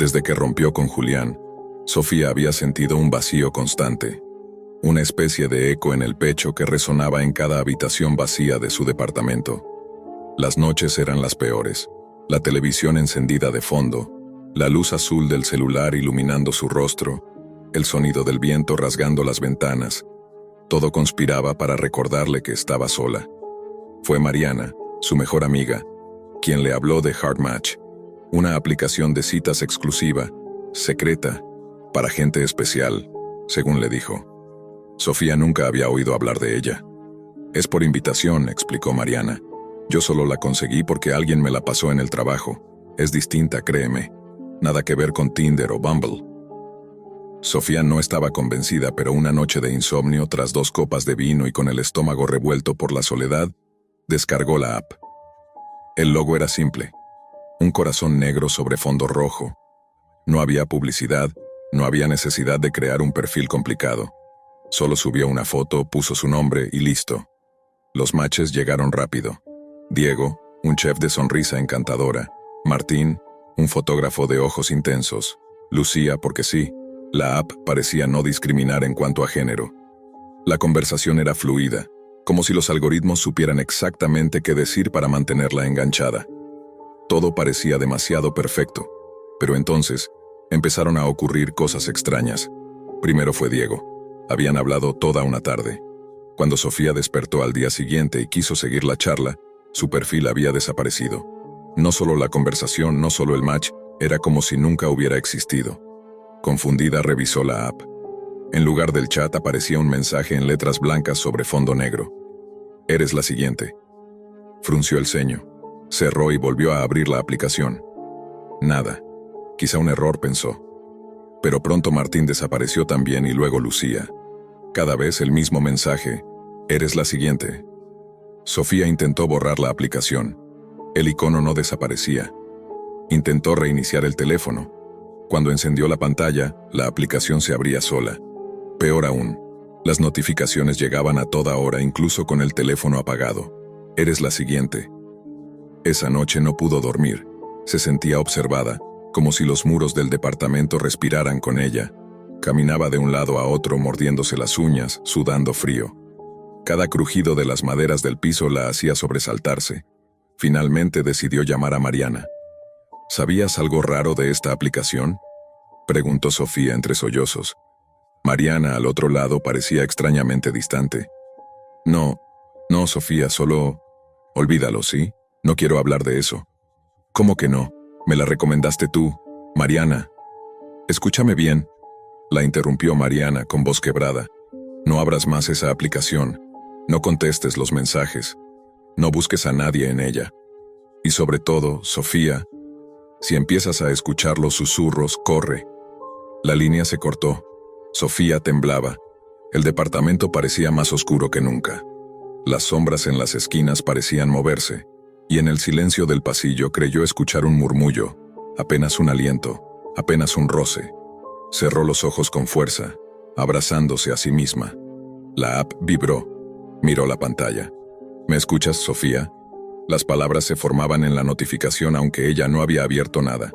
Desde que rompió con Julián, Sofía había sentido un vacío constante, una especie de eco en el pecho que resonaba en cada habitación vacía de su departamento. Las noches eran las peores, la televisión encendida de fondo, la luz azul del celular iluminando su rostro, el sonido del viento rasgando las ventanas. Todo conspiraba para recordarle que estaba sola. Fue Mariana, su mejor amiga, quien le habló de Heart Match, una aplicación de citas exclusiva, secreta, para gente especial, según le dijo. Sofía nunca había oído hablar de ella. Es por invitación, explicó Mariana. Yo solo la conseguí porque alguien me la pasó en el trabajo. Es distinta, créeme. Nada que ver con Tinder o Bumble. Sofía no estaba convencida, pero una noche de insomnio, tras 2 copas de vino y con el estómago revuelto por la soledad, descargó la app. El logo era simple: un corazón negro sobre fondo rojo. No había publicidad, no había necesidad de crear un perfil complicado. Solo subió una foto, puso su nombre y listo. Los matches llegaron rápido. Diego, un chef de sonrisa encantadora. Martín, un fotógrafo de ojos intensos. Lucía, porque sí, la app parecía no discriminar en cuanto a género. La conversación era fluida, como si los algoritmos supieran exactamente qué decir para mantenerla enganchada. Todo parecía demasiado perfecto, pero entonces empezaron a ocurrir cosas extrañas. Primero fue Diego. Habían hablado toda una tarde. Cuando Sofía despertó al día siguiente y quiso seguir la charla, su perfil había desaparecido. No solo la conversación, no solo el match, era como si nunca hubiera existido. Confundida, revisó la app. En lugar del chat aparecía un mensaje en letras blancas sobre fondo negro. Eres la siguiente. Frunció el ceño. Cerró y volvió a abrir la aplicación. Nada. Quizá un error, pensó. Pero pronto Martín desapareció también y luego Lucía. Cada vez el mismo mensaje. Eres la siguiente. Sofía intentó borrar la aplicación. El icono no desaparecía. Intentó reiniciar el teléfono. Cuando encendió la pantalla, la aplicación se abría sola. Peor aún, las notificaciones llegaban a toda hora, incluso con el teléfono apagado. Eres la siguiente. Esa noche no pudo dormir. Se sentía observada, como si los muros del departamento respiraran con ella. Caminaba de un lado a otro mordiéndose las uñas, sudando frío. Cada crujido de las maderas del piso la hacía sobresaltarse. Finalmente decidió llamar a Mariana. ¿Sabías algo raro de esta aplicación?, preguntó Sofía entre sollozos. Mariana, al otro lado, parecía extrañamente distante. No, Sofía, solo... Olvídalo, ¿sí? No quiero hablar de eso. ¿Cómo que no? Me la recomendaste tú, Mariana. Escúchame bien, la interrumpió Mariana con voz quebrada. No abras más esa aplicación. No contestes los mensajes. No busques a nadie en ella. Y sobre todo, Sofía, si empiezas a escuchar los susurros, corre. La línea se cortó. Sofía temblaba. El departamento parecía más oscuro que nunca. Las sombras en las esquinas parecían moverse, y en el silencio del pasillo creyó escuchar un murmullo, apenas un aliento, apenas un roce. Cerró los ojos con fuerza, abrazándose a sí misma. La app vibró. Miró la pantalla. ¿Me escuchas, Sofía? Las palabras se formaban en la notificación aunque ella no había abierto nada.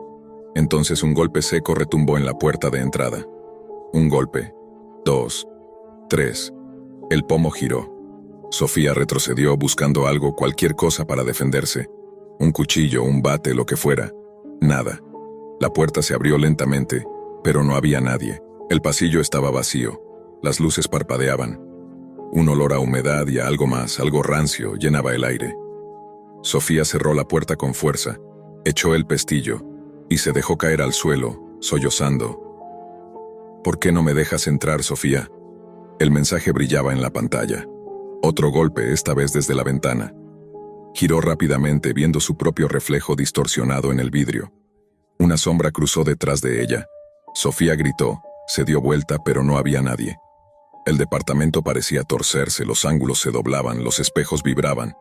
Entonces un golpe seco retumbó en la puerta de entrada. Un golpe. 2. 3. El pomo giró. Sofía retrocedió buscando algo, cualquier cosa para defenderse. Un cuchillo, un bate, lo que fuera. Nada. La puerta se abrió lentamente, pero no había nadie. El pasillo estaba vacío. Las luces parpadeaban. Un olor a humedad y a algo más, algo rancio, llenaba el aire. Sofía cerró la puerta con fuerza, echó el pestillo y se dejó caer al suelo, sollozando. ¿Por qué no me dejas entrar, Sofía? El mensaje brillaba en la pantalla. Otro golpe, esta vez desde la ventana. Giró rápidamente viendo su propio reflejo distorsionado en el vidrio. Una sombra cruzó detrás de ella. Sofía gritó, se dio vuelta, pero no había nadie. El departamento parecía torcerse, los ángulos se doblaban, los espejos vibraban.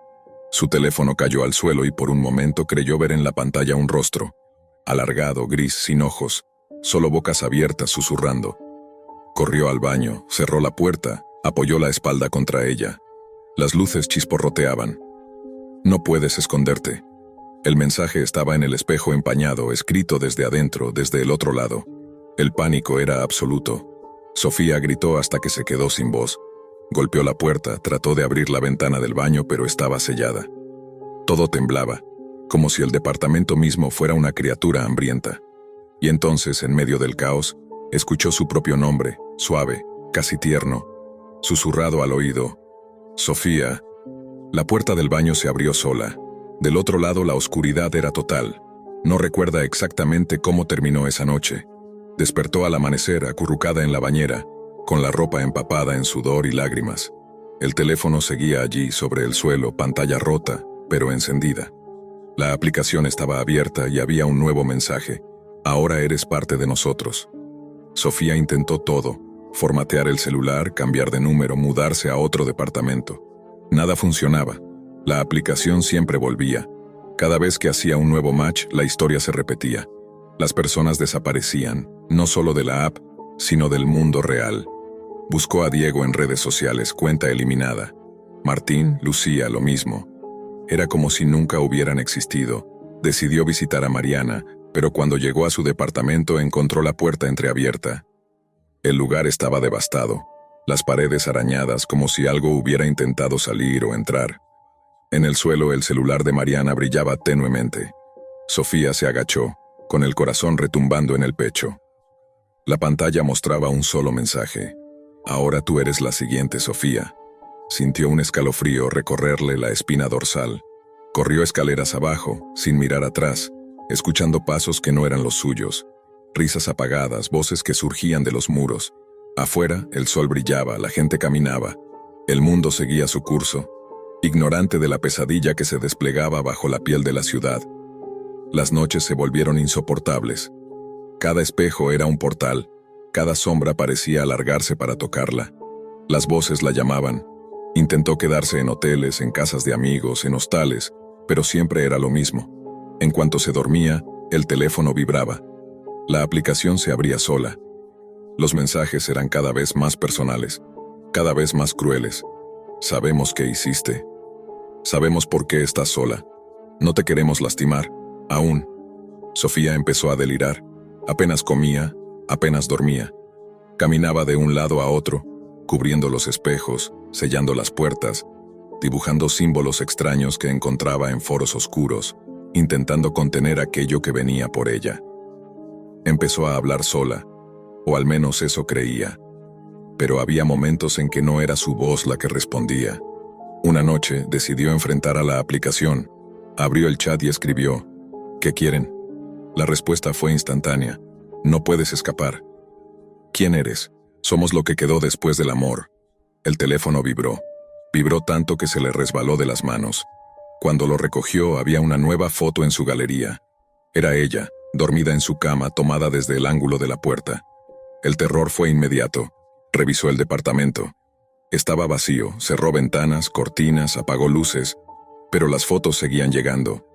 Su teléfono cayó al suelo y por un momento creyó ver en la pantalla un rostro. Alargado, gris, sin ojos, solo bocas abiertas susurrando. Corrió al baño, cerró la puerta, apoyó la espalda contra ella. Las luces chisporroteaban. No puedes esconderte. El mensaje estaba en el espejo empañado, escrito desde adentro, desde el otro lado. El pánico era absoluto. Sofía gritó hasta que se quedó sin voz. Golpeó la puerta, trató de abrir la ventana del baño, pero estaba sellada. Todo temblaba, como si el departamento mismo fuera una criatura hambrienta. Y entonces, en medio del caos, escuchó su propio nombre, suave, casi tierno, susurrado al oído. Sofía. La puerta del baño se abrió sola. Del otro lado la oscuridad era total. No recuerda exactamente cómo terminó esa noche. Despertó al amanecer acurrucada en la bañera, con la ropa empapada en sudor y lágrimas. El teléfono seguía allí sobre el suelo, pantalla rota, pero encendida. La aplicación estaba abierta y había un nuevo mensaje. Ahora eres parte de nosotros. Sofía intentó todo: formatear el celular, cambiar de número, mudarse a otro departamento. Nada funcionaba. La aplicación siempre volvía. Cada vez que hacía un nuevo match, la historia se repetía. Las personas desaparecían, no solo de la app, sino del mundo real. Buscó a Diego en redes sociales, cuenta eliminada. Martín, Lucía, lo mismo. Era como si nunca hubieran existido. Decidió visitar a Mariana, pero cuando llegó a su departamento encontró la puerta entreabierta. El lugar estaba devastado, las paredes arañadas como si algo hubiera intentado salir o entrar. En el suelo el celular de Mariana brillaba tenuemente. Sofía se agachó, con el corazón retumbando en el pecho. La pantalla mostraba un solo mensaje: ahora tú eres la siguiente, Sofía. Sintió un escalofrío recorrerle la espina dorsal. Corrió escaleras abajo, sin mirar atrás, escuchando pasos que no eran los suyos, risas apagadas, voces que surgían de los muros. Afuera, el sol brillaba, la gente caminaba. El mundo seguía su curso, ignorante de la pesadilla que se desplegaba bajo la piel de la ciudad. Las noches se volvieron insoportables. Cada espejo era un portal, cada sombra parecía alargarse para tocarla. Las voces la llamaban. Intentó quedarse en hoteles, en casas de amigos, en hostales, pero siempre era lo mismo. En cuanto se dormía, el teléfono vibraba. La aplicación se abría sola. Los mensajes eran cada vez más personales, cada vez más crueles. Sabemos qué hiciste. Sabemos por qué estás sola. No te queremos lastimar, aún. Sofía empezó a delirar. Apenas comía, apenas dormía. Caminaba de un lado a otro, cubriendo los espejos, sellando las puertas, dibujando símbolos extraños que encontraba en foros oscuros, intentando contener aquello que venía por ella. Empezó a hablar sola, o al menos eso creía. Pero había momentos en que no era su voz la que respondía. Una noche decidió enfrentar a la aplicación. Abrió el chat y escribió: ¿qué quieren? La respuesta fue instantánea: no puedes escapar. ¿Quién eres? Somos lo que quedó después del amor. El teléfono vibró. Vibró tanto que se le resbaló de las manos. Cuando lo recogió había una nueva foto en su galería. Era ella, dormida en su cama, tomada desde el ángulo de la puerta. El terror fue inmediato. Revisó el departamento. Estaba vacío, cerró ventanas, cortinas, apagó luces, pero las fotos seguían llegando.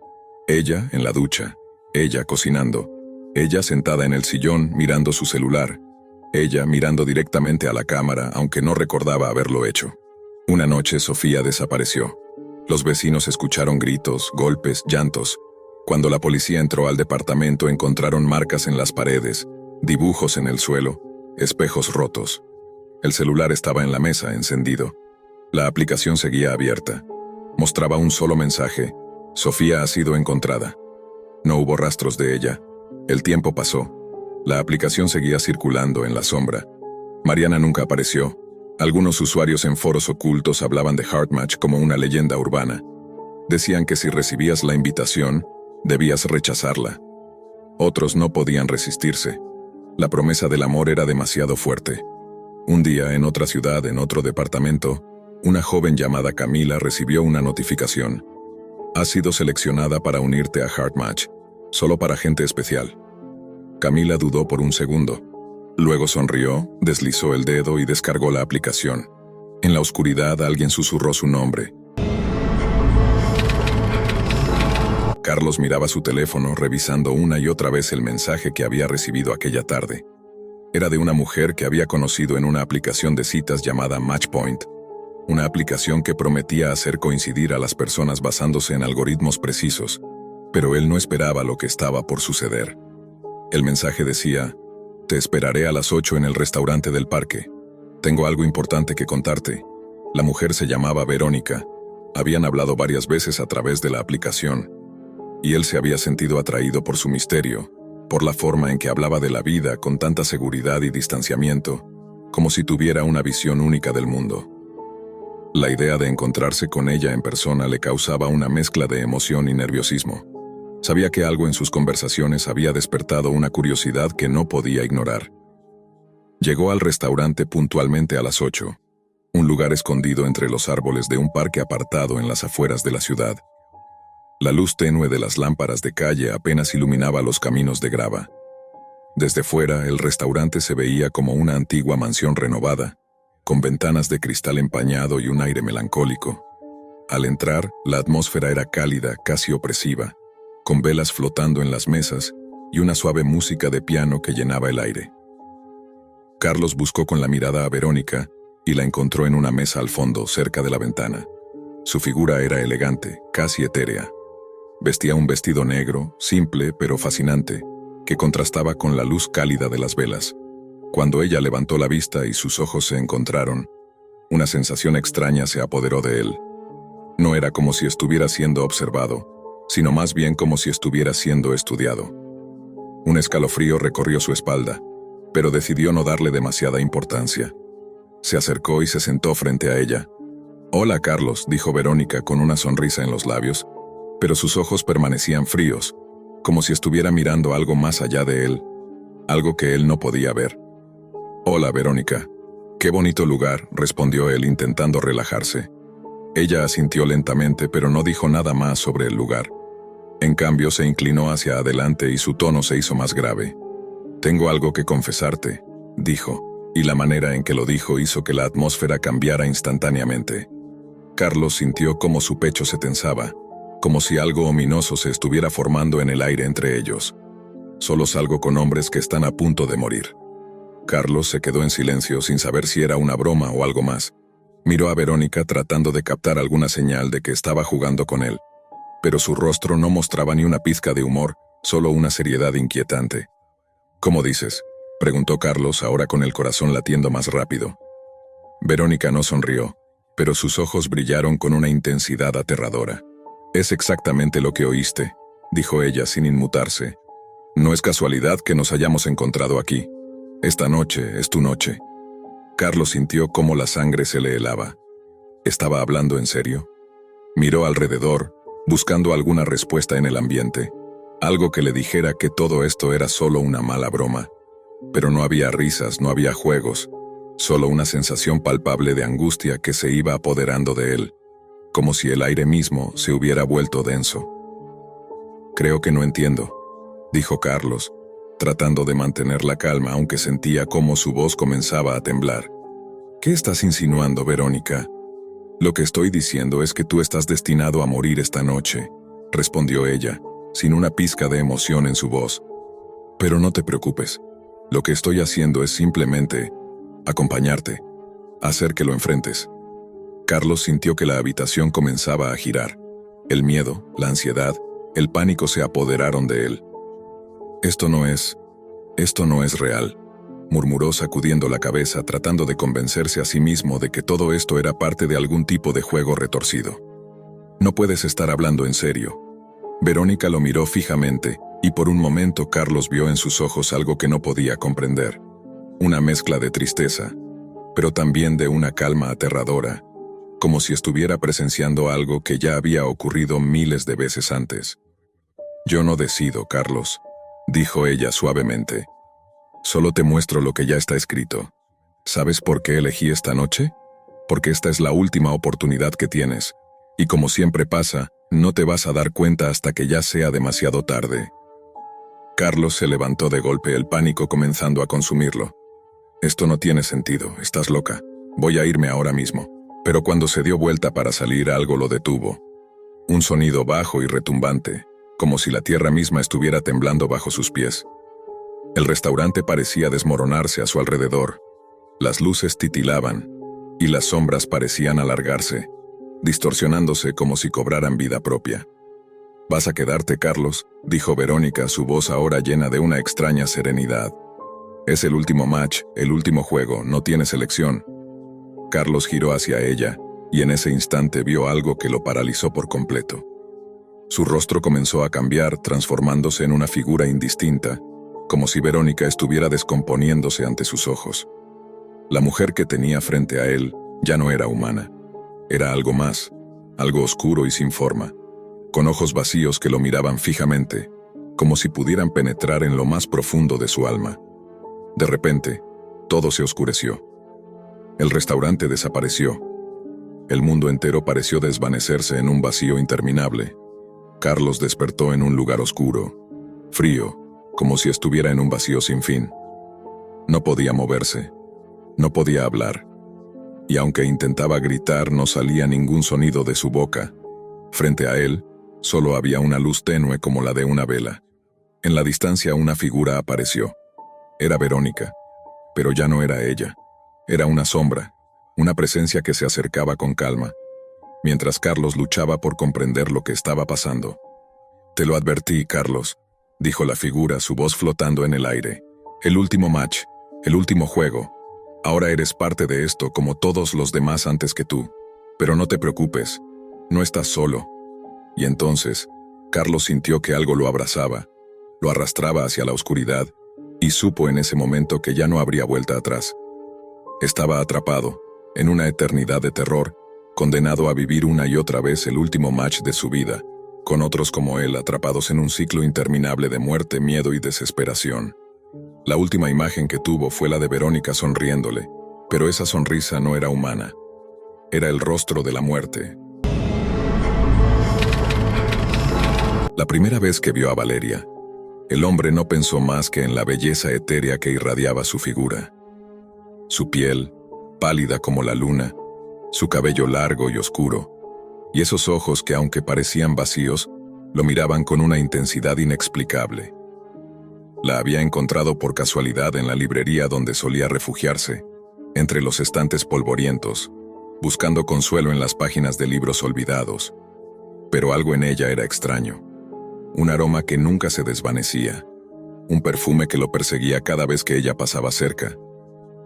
Ella en la ducha, ella cocinando, ella sentada en el sillón mirando su celular, ella mirando directamente a la cámara, aunque no recordaba haberlo hecho. Una noche Sofía desapareció. Los vecinos escucharon gritos, golpes, llantos. Cuando la policía entró al departamento encontraron marcas en las paredes, dibujos en el suelo, espejos rotos. El celular estaba en la mesa, encendido. La aplicación seguía abierta. Mostraba un solo mensaje: Sofía ha sido encontrada. No hubo rastros de ella. El tiempo pasó. La aplicación seguía circulando en la sombra. Mariana nunca apareció. Algunos usuarios en foros ocultos hablaban de Heartmatch como una leyenda urbana. Decían que si recibías la invitación, debías rechazarla. Otros no podían resistirse. La promesa del amor era demasiado fuerte. Un día, en otra ciudad, en otro departamento, una joven llamada Camila recibió una notificación. Has sido seleccionada para unirte a Heartmatch, solo para gente especial. Camila dudó por un segundo. Luego sonrió, deslizó el dedo y descargó la aplicación. En la oscuridad alguien susurró su nombre. Carlos miraba su teléfono revisando una y otra vez el mensaje que había recibido aquella tarde. Era de una mujer que había conocido en una aplicación de citas llamada Matchpoint, una aplicación que prometía hacer coincidir a las personas basándose en algoritmos precisos. Pero él no esperaba lo que estaba por suceder. El mensaje decía: «Te esperaré a las 8 en el restaurante del parque. Tengo algo importante que contarte». La mujer se llamaba Verónica. Habían hablado varias veces a través de la aplicación, y él se había sentido atraído por su misterio, por la forma en que hablaba de la vida con tanta seguridad y distanciamiento, como si tuviera una visión única del mundo. La idea de encontrarse con ella en persona le causaba una mezcla de emoción y nerviosismo. Sabía que algo en sus conversaciones había despertado una curiosidad que no podía ignorar. Llegó al restaurante puntualmente a las 8, un lugar escondido entre los árboles de un parque apartado en las afueras de la ciudad. La luz tenue de las lámparas de calle apenas iluminaba los caminos de grava. Desde fuera, el restaurante se veía como una antigua mansión renovada, con ventanas de cristal empañado y un aire melancólico. Al entrar, la atmósfera era cálida, casi opresiva, con velas flotando en las mesas y una suave música de piano que llenaba el aire. Carlos buscó con la mirada a Verónica y la encontró en una mesa al fondo, cerca de la ventana. Su figura era elegante, casi etérea. Vestía un vestido negro, simple pero fascinante, que contrastaba con la luz cálida de las velas. Cuando ella levantó la vista y sus ojos se encontraron, una sensación extraña se apoderó de él. No era como si estuviera siendo observado, sino más bien como si estuviera siendo estudiado. Un escalofrío recorrió su espalda, pero decidió no darle demasiada importancia. Se acercó y se sentó frente a ella. «Hola, Carlos», dijo Verónica con una sonrisa en los labios, pero sus ojos permanecían fríos, como si estuviera mirando algo más allá de él, algo que él no podía ver. «Hola, Verónica. Qué bonito lugar», respondió él intentando relajarse. Ella asintió lentamente, pero no dijo nada más sobre el lugar. En cambio, se inclinó hacia adelante y su tono se hizo más grave. «Tengo algo que confesarte», dijo, y la manera en que lo dijo hizo que la atmósfera cambiara instantáneamente. Carlos sintió cómo su pecho se tensaba, como si algo ominoso se estuviera formando en el aire entre ellos. «Solo salgo con hombres que están a punto de morir». Carlos se quedó en silencio sin saber si era una broma o algo más. Miró a Verónica tratando de captar alguna señal de que estaba jugando con él, pero su rostro no mostraba ni una pizca de humor, solo una seriedad inquietante. «¿Cómo dices?», preguntó Carlos, ahora con el corazón latiendo más rápido. Verónica no sonrió, pero sus ojos brillaron con una intensidad aterradora. «Es exactamente lo que oíste», dijo ella sin inmutarse. «No es casualidad que nos hayamos encontrado aquí. Esta noche es tu noche». Carlos sintió cómo la sangre se le helaba. ¿Estaba hablando en serio? Miró alrededor, buscando alguna respuesta en el ambiente, algo que le dijera que todo esto era solo una mala broma. Pero no había risas, no había juegos, solo una sensación palpable de angustia que se iba apoderando de él, como si el aire mismo se hubiera vuelto denso. «Creo que no entiendo», dijo Carlos, tratando de mantener la calma aunque sentía cómo su voz comenzaba a temblar. «¿Qué estás insinuando, Verónica?» «Lo que estoy diciendo es que tú estás destinado a morir esta noche», respondió ella, sin una pizca de emoción en su voz. «Pero no te preocupes. Lo que estoy haciendo es simplemente acompañarte, hacer que lo enfrentes». Carlos sintió que la habitación comenzaba a girar. El miedo, la ansiedad, el pánico se apoderaron de él. Esto no es real», murmuró sacudiendo la cabeza, tratando de convencerse a sí mismo de que todo esto era parte de algún tipo de juego retorcido. «No puedes estar hablando en serio». Verónica lo miró fijamente, y por un momento Carlos vio en sus ojos algo que no podía comprender. Una mezcla de tristeza, pero también de una calma aterradora, como si estuviera presenciando algo que ya había ocurrido miles de veces antes. «Yo no decido, Carlos», dijo ella suavemente. «Solo te muestro lo que ya está escrito. ¿Sabes por qué elegí esta noche? Porque esta es la última oportunidad que tienes, y como siempre pasa, no te vas a dar cuenta hasta que ya sea demasiado tarde». Carlos se levantó de golpe, el pánico comenzando a consumirlo. «Esto no tiene sentido, estás loca. Voy a irme ahora mismo». Pero cuando se dio vuelta para salir, algo lo detuvo. Un sonido bajo y retumbante, como si la tierra misma estuviera temblando bajo sus pies. El restaurante parecía desmoronarse a su alrededor. Las luces titilaban, y las sombras parecían alargarse, distorsionándose como si cobraran vida propia. «Vas a quedarte, Carlos», dijo Verónica, su voz ahora llena de una extraña serenidad. «Es el último match, el último juego, no tienes elección». Carlos giró hacia ella, y en ese instante vio algo que lo paralizó por completo. Su rostro comenzó a cambiar, transformándose en una figura indistinta, como si Verónica estuviera descomponiéndose ante sus ojos. La mujer que tenía frente a él ya no era humana. Era algo más, algo oscuro y sin forma, con ojos vacíos que lo miraban fijamente, como si pudieran penetrar en lo más profundo de su alma. De repente, todo se oscureció. El restaurante desapareció. El mundo entero pareció desvanecerse en un vacío interminable. Carlos despertó en un lugar oscuro, frío, como si estuviera en un vacío sin fin. No podía moverse, no podía hablar, y aunque intentaba gritar no salía ningún sonido de su boca. Frente a él, solo había una luz tenue como la de una vela. En la distancia una figura apareció. Era Verónica, pero ya no era ella. Era una sombra, una presencia que se acercaba con calma, mientras Carlos luchaba por comprender lo que estaba pasando. «Te lo advertí, Carlos», dijo la figura, su voz flotando en el aire. «El último match, el último juego. Ahora eres parte de esto como todos los demás antes que tú. Pero no te preocupes, no estás solo». Y entonces, Carlos sintió que algo lo abrazaba, lo arrastraba hacia la oscuridad, y supo en ese momento que ya no habría vuelta atrás. Estaba atrapado, en una eternidad de terror, condenado a vivir una y otra vez el último match de su vida, con otros como él atrapados en un ciclo interminable de muerte, miedo y desesperación. La última imagen que tuvo fue la de Verónica sonriéndole, pero esa sonrisa no era humana. Era el rostro de la muerte. La primera vez que vio a Valeria, el hombre no pensó más que en la belleza etérea que irradiaba su figura. Su piel, pálida como la luna, su cabello largo y oscuro, y esos ojos que aunque parecían vacíos, lo miraban con una intensidad inexplicable. La había encontrado por casualidad en la librería donde solía refugiarse, entre los estantes polvorientos, buscando consuelo en las páginas de libros olvidados. Pero algo en ella era extraño. Un aroma que nunca se desvanecía, un perfume que lo perseguía cada vez que ella pasaba cerca.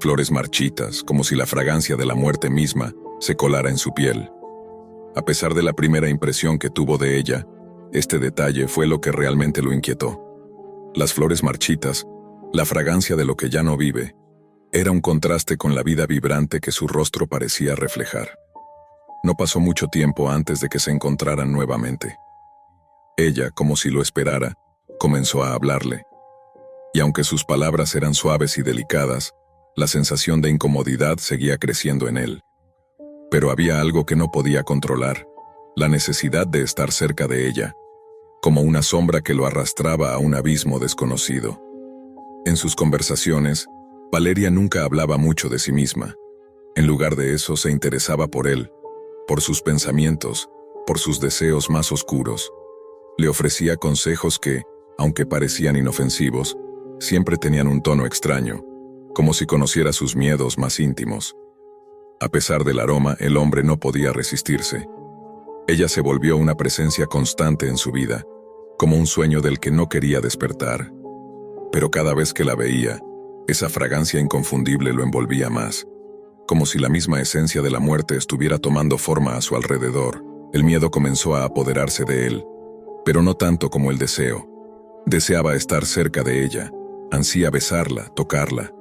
Flores marchitas, como si la fragancia de la muerte misma se colara en su piel. A pesar de la primera impresión que tuvo de ella, este detalle fue lo que realmente lo inquietó. Las flores marchitas, la fragancia de lo que ya no vive, era un contraste con la vida vibrante que su rostro parecía reflejar. No pasó mucho tiempo antes de que se encontraran nuevamente. Ella, como si lo esperara, comenzó a hablarle. Y aunque sus palabras eran suaves y delicadas, la sensación de incomodidad seguía creciendo en él. Pero había algo que no podía controlar, la necesidad de estar cerca de ella, como una sombra que lo arrastraba a un abismo desconocido. En sus conversaciones, Valeria nunca hablaba mucho de sí misma. En lugar de eso se interesaba por él, por sus pensamientos, por sus deseos más oscuros. Le ofrecía consejos que, aunque parecían inofensivos, siempre tenían un tono extraño, como si conociera sus miedos más íntimos. A pesar del aroma, el hombre no podía resistirse. Ella se volvió una presencia constante en su vida, como un sueño del que no quería despertar. Pero cada vez que la veía, esa fragancia inconfundible lo envolvía más, como si la misma esencia de la muerte estuviera tomando forma a su alrededor. El miedo comenzó a apoderarse de él, pero no tanto como el deseo. Deseaba estar cerca de ella, ansía besarla, tocarla.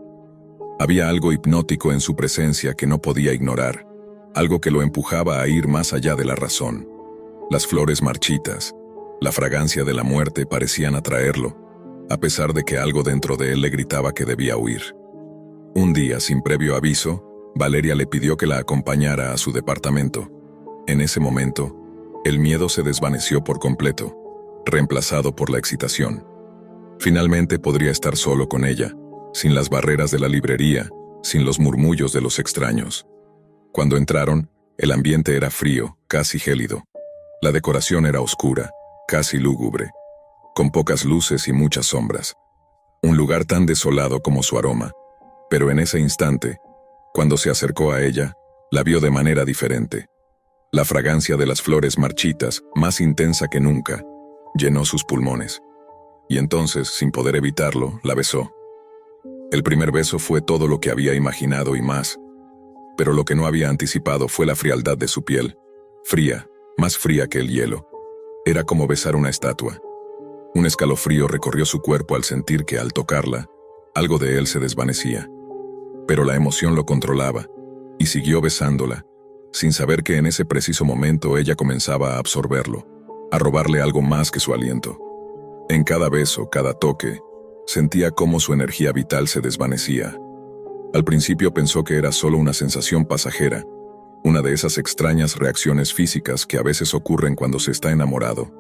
Había algo hipnótico en su presencia que no podía ignorar, algo que lo empujaba a ir más allá de la razón. Las flores marchitas, la fragancia de la muerte parecían atraerlo, a pesar de que algo dentro de él le gritaba que debía huir. Un día, sin previo aviso, Valeria le pidió que la acompañara a su departamento. En ese momento, el miedo se desvaneció por completo, reemplazado por la excitación. Finalmente podría estar solo con ella, sin las barreras de la librería, sin los murmullos de los extraños. Cuando entraron, el ambiente era frío, casi gélido. La decoración era oscura, casi lúgubre, con pocas luces y muchas sombras. Un lugar tan desolado como su aroma. Pero en ese instante, cuando se acercó a ella, la vio de manera diferente. La fragancia de las flores marchitas, más intensa que nunca, Llenó sus pulmones. Y entonces, sin poder evitarlo, la besó. El primer beso fue todo lo que había imaginado y más, pero lo que no había anticipado fue la frialdad de su piel, fría, más fría que el hielo. Era como besar una estatua. Un escalofrío recorrió su cuerpo al sentir que, al tocarla, algo de él se desvanecía. Pero la emoción lo controlaba, y siguió besándola, sin saber que en ese preciso momento ella comenzaba a absorberlo, a robarle algo más que su aliento. En cada beso, cada toque, sentía cómo su energía vital se desvanecía. Al principio pensó que era solo una sensación pasajera, una de esas extrañas reacciones físicas que a veces ocurren cuando se está enamorado,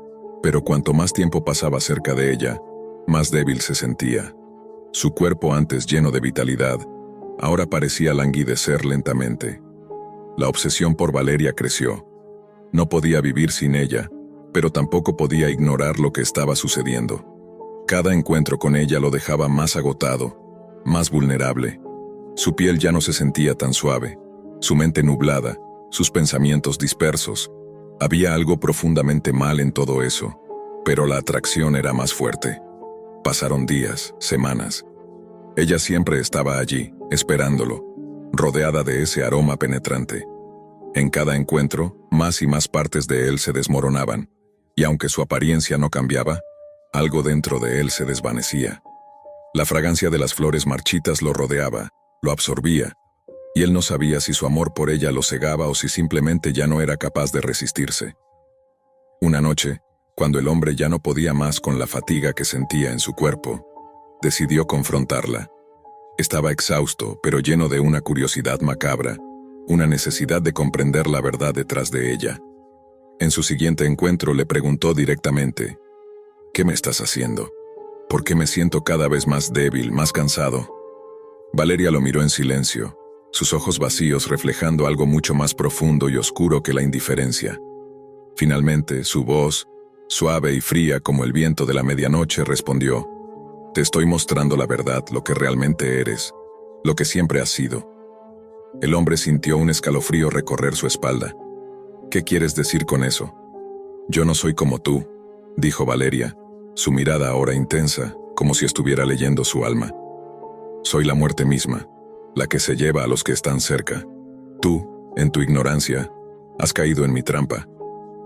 pero cuanto más tiempo pasaba cerca de ella, más débil se sentía. Su cuerpo, antes lleno de vitalidad, ahora parecía languidecer lentamente. La obsesión por Valeria creció. No podía vivir sin ella, pero tampoco podía ignorar lo que estaba sucediendo. Cada encuentro con ella lo dejaba más agotado, más vulnerable. Su piel ya no se sentía tan suave, su mente nublada, sus pensamientos dispersos. Había algo profundamente mal en todo eso, pero la atracción era más fuerte. Pasaron días, semanas. Ella siempre estaba allí, esperándolo, rodeada de ese aroma penetrante. En cada encuentro, más y más partes de él se desmoronaban, y aunque su apariencia no cambiaba, algo dentro de él se desvanecía. La fragancia de las flores marchitas lo rodeaba, lo absorbía, y él no sabía si su amor por ella lo cegaba o si simplemente ya no era capaz de resistirse. Una noche, cuando el hombre ya no podía más con la fatiga que sentía en su cuerpo, decidió confrontarla. Estaba exhausto, pero lleno de una curiosidad macabra, una necesidad de comprender la verdad detrás de ella. En su siguiente encuentro le preguntó directamente: ¿qué me estás haciendo? ¿Por qué me siento cada vez más débil, más cansado? Valeria lo miró en silencio, sus ojos vacíos reflejando algo mucho más profundo y oscuro que la indiferencia. Finalmente, su voz, suave y fría como el viento de la medianoche, respondió: te estoy mostrando la verdad, lo que realmente eres, lo que siempre has sido. El hombre sintió un escalofrío recorrer su espalda. ¿Qué quieres decir con eso? Yo no soy como tú, dijo Valeria, su mirada ahora intensa, como si estuviera leyendo su alma. Soy la muerte misma, la que se lleva a los que están cerca. Tú, en tu ignorancia, has caído en mi trampa.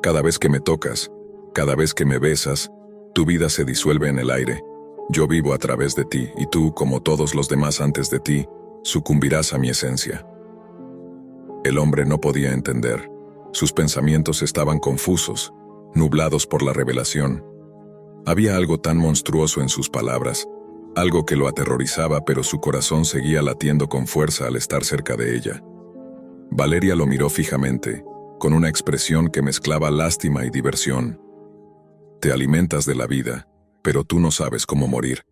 Cada vez que me tocas, cada vez que me besas, tu vida se disuelve en el aire. Yo vivo a través de ti, y tú, como todos los demás antes de ti, sucumbirás a mi esencia. El hombre no podía entender. Sus pensamientos estaban confusos, nublados por la revelación. Había algo tan monstruoso en sus palabras, algo que lo aterrorizaba, pero su corazón seguía latiendo con fuerza al estar cerca de ella. Valeria lo miró fijamente, con una expresión que mezclaba lástima y diversión. Te alimentas de la vida, pero tú no sabes cómo morir.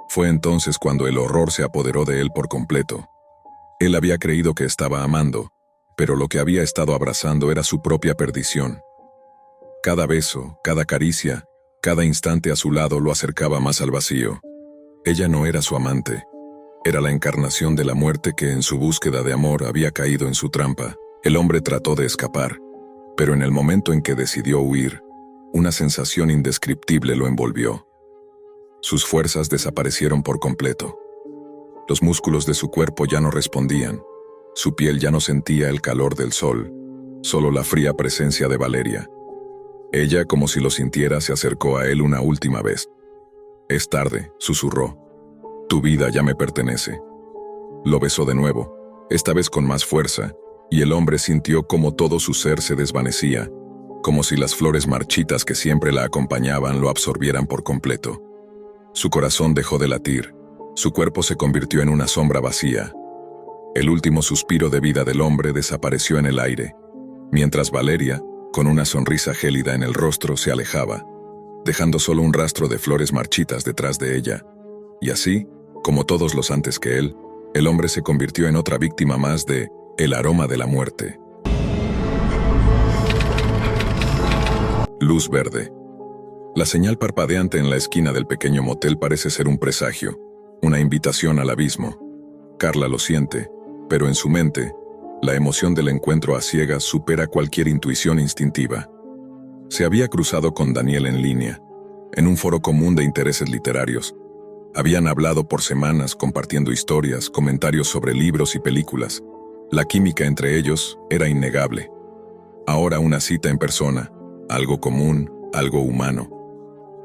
Fue entonces cuando el horror se apoderó de él por completo. Él había creído que estaba amando, pero lo que había estado abrazando era su propia perdición. Cada beso, cada caricia, cada instante a su lado lo acercaba más al vacío. Ella no era su amante. Era la encarnación de la muerte que en su búsqueda de amor había caído en su trampa. El hombre trató de escapar, pero en el momento en que decidió huir, una sensación indescriptible lo envolvió. Sus fuerzas desaparecieron por completo. Los músculos de su cuerpo ya no respondían. Su piel ya no sentía el calor del sol, solo la fría presencia de Valeria. Ella, como si lo sintiera, se acercó a él una última vez. Es tarde, susurró. Tu vida ya me pertenece. Lo besó de nuevo, esta vez con más fuerza, y el hombre sintió cómo todo su ser se desvanecía, como si las flores marchitas que siempre la acompañaban lo absorbieran por completo. Su corazón dejó de latir, su cuerpo se convirtió en una sombra vacía. El último suspiro de vida del hombre desapareció en el aire, mientras Valeria, con una sonrisa gélida en el rostro, se alejaba, dejando solo un rastro de flores marchitas detrás de ella. Y así, como todos los antes que él, el hombre se convirtió en otra víctima más de el aroma de la muerte. Luz verde. La señal parpadeante en la esquina del pequeño motel parece ser un presagio, una invitación al abismo. Carla lo siente, pero en su mente, la emoción del encuentro a ciegas supera cualquier intuición instintiva. Se había cruzado con Daniel en línea, en un foro común de intereses literarios. Habían hablado por semanas compartiendo historias, comentarios sobre libros y películas. La química entre ellos era innegable. Ahora una cita en persona, algo común, algo humano.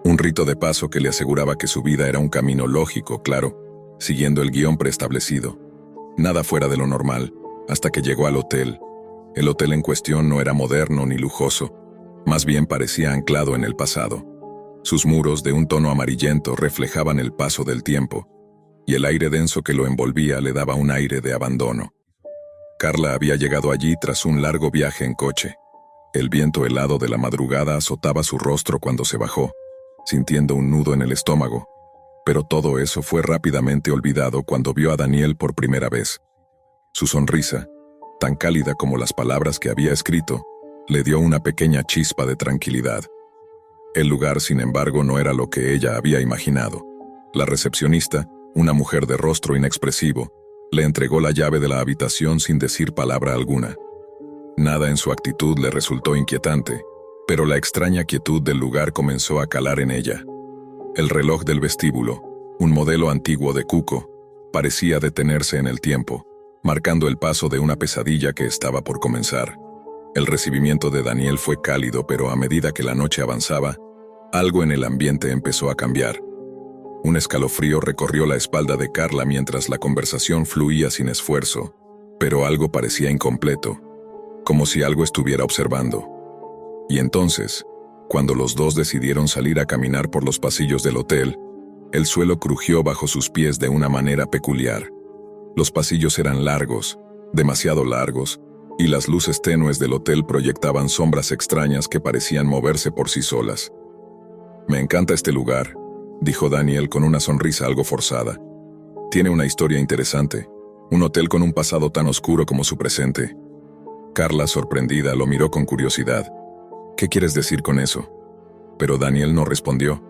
Un rito de paso que le aseguraba que su vida era un camino lógico, claro, siguiendo el guión preestablecido. Nada fuera de lo normal, hasta que llegó al hotel. El hotel en cuestión no era moderno ni lujoso, más bien parecía anclado en el pasado. Sus muros de un tono amarillento reflejaban el paso del tiempo, y el aire denso que lo envolvía le daba un aire de abandono. Carla había llegado allí tras un largo viaje en coche. El viento helado de la madrugada azotaba su rostro cuando se bajó, sintiendo un nudo en el estómago, pero todo eso fue rápidamente olvidado cuando vio a Daniel por primera vez. Su sonrisa, tan cálida como las palabras que había escrito, le dio una pequeña chispa de tranquilidad. El lugar, sin embargo, no era lo que ella había imaginado. La recepcionista, una mujer de rostro inexpresivo, le entregó la llave de la habitación sin decir palabra alguna. Nada en su actitud le resultó inquietante, pero la extraña quietud del lugar comenzó a calar en ella. El reloj del vestíbulo, un modelo antiguo de Cuco, parecía detenerse en el tiempo, marcando el paso de una pesadilla que estaba por comenzar. El recibimiento de Daniel fue cálido, pero a medida que la noche avanzaba, algo en el ambiente empezó a cambiar. Un escalofrío recorrió la espalda de Carla mientras la conversación fluía sin esfuerzo, pero algo parecía incompleto, como si algo estuviera observando. Y entonces, cuando los dos decidieron salir a caminar por los pasillos del hotel, el suelo crujió bajo sus pies de una manera peculiar. Los pasillos eran largos, demasiado largos, y las luces tenues del hotel proyectaban sombras extrañas que parecían moverse por sí solas. «Me encanta este lugar», dijo Daniel con una sonrisa algo forzada. «Tiene una historia interesante, un hotel con un pasado tan oscuro como su presente». Carla, sorprendida, lo miró con curiosidad. «¿Qué quieres decir con eso?» Pero Daniel no respondió.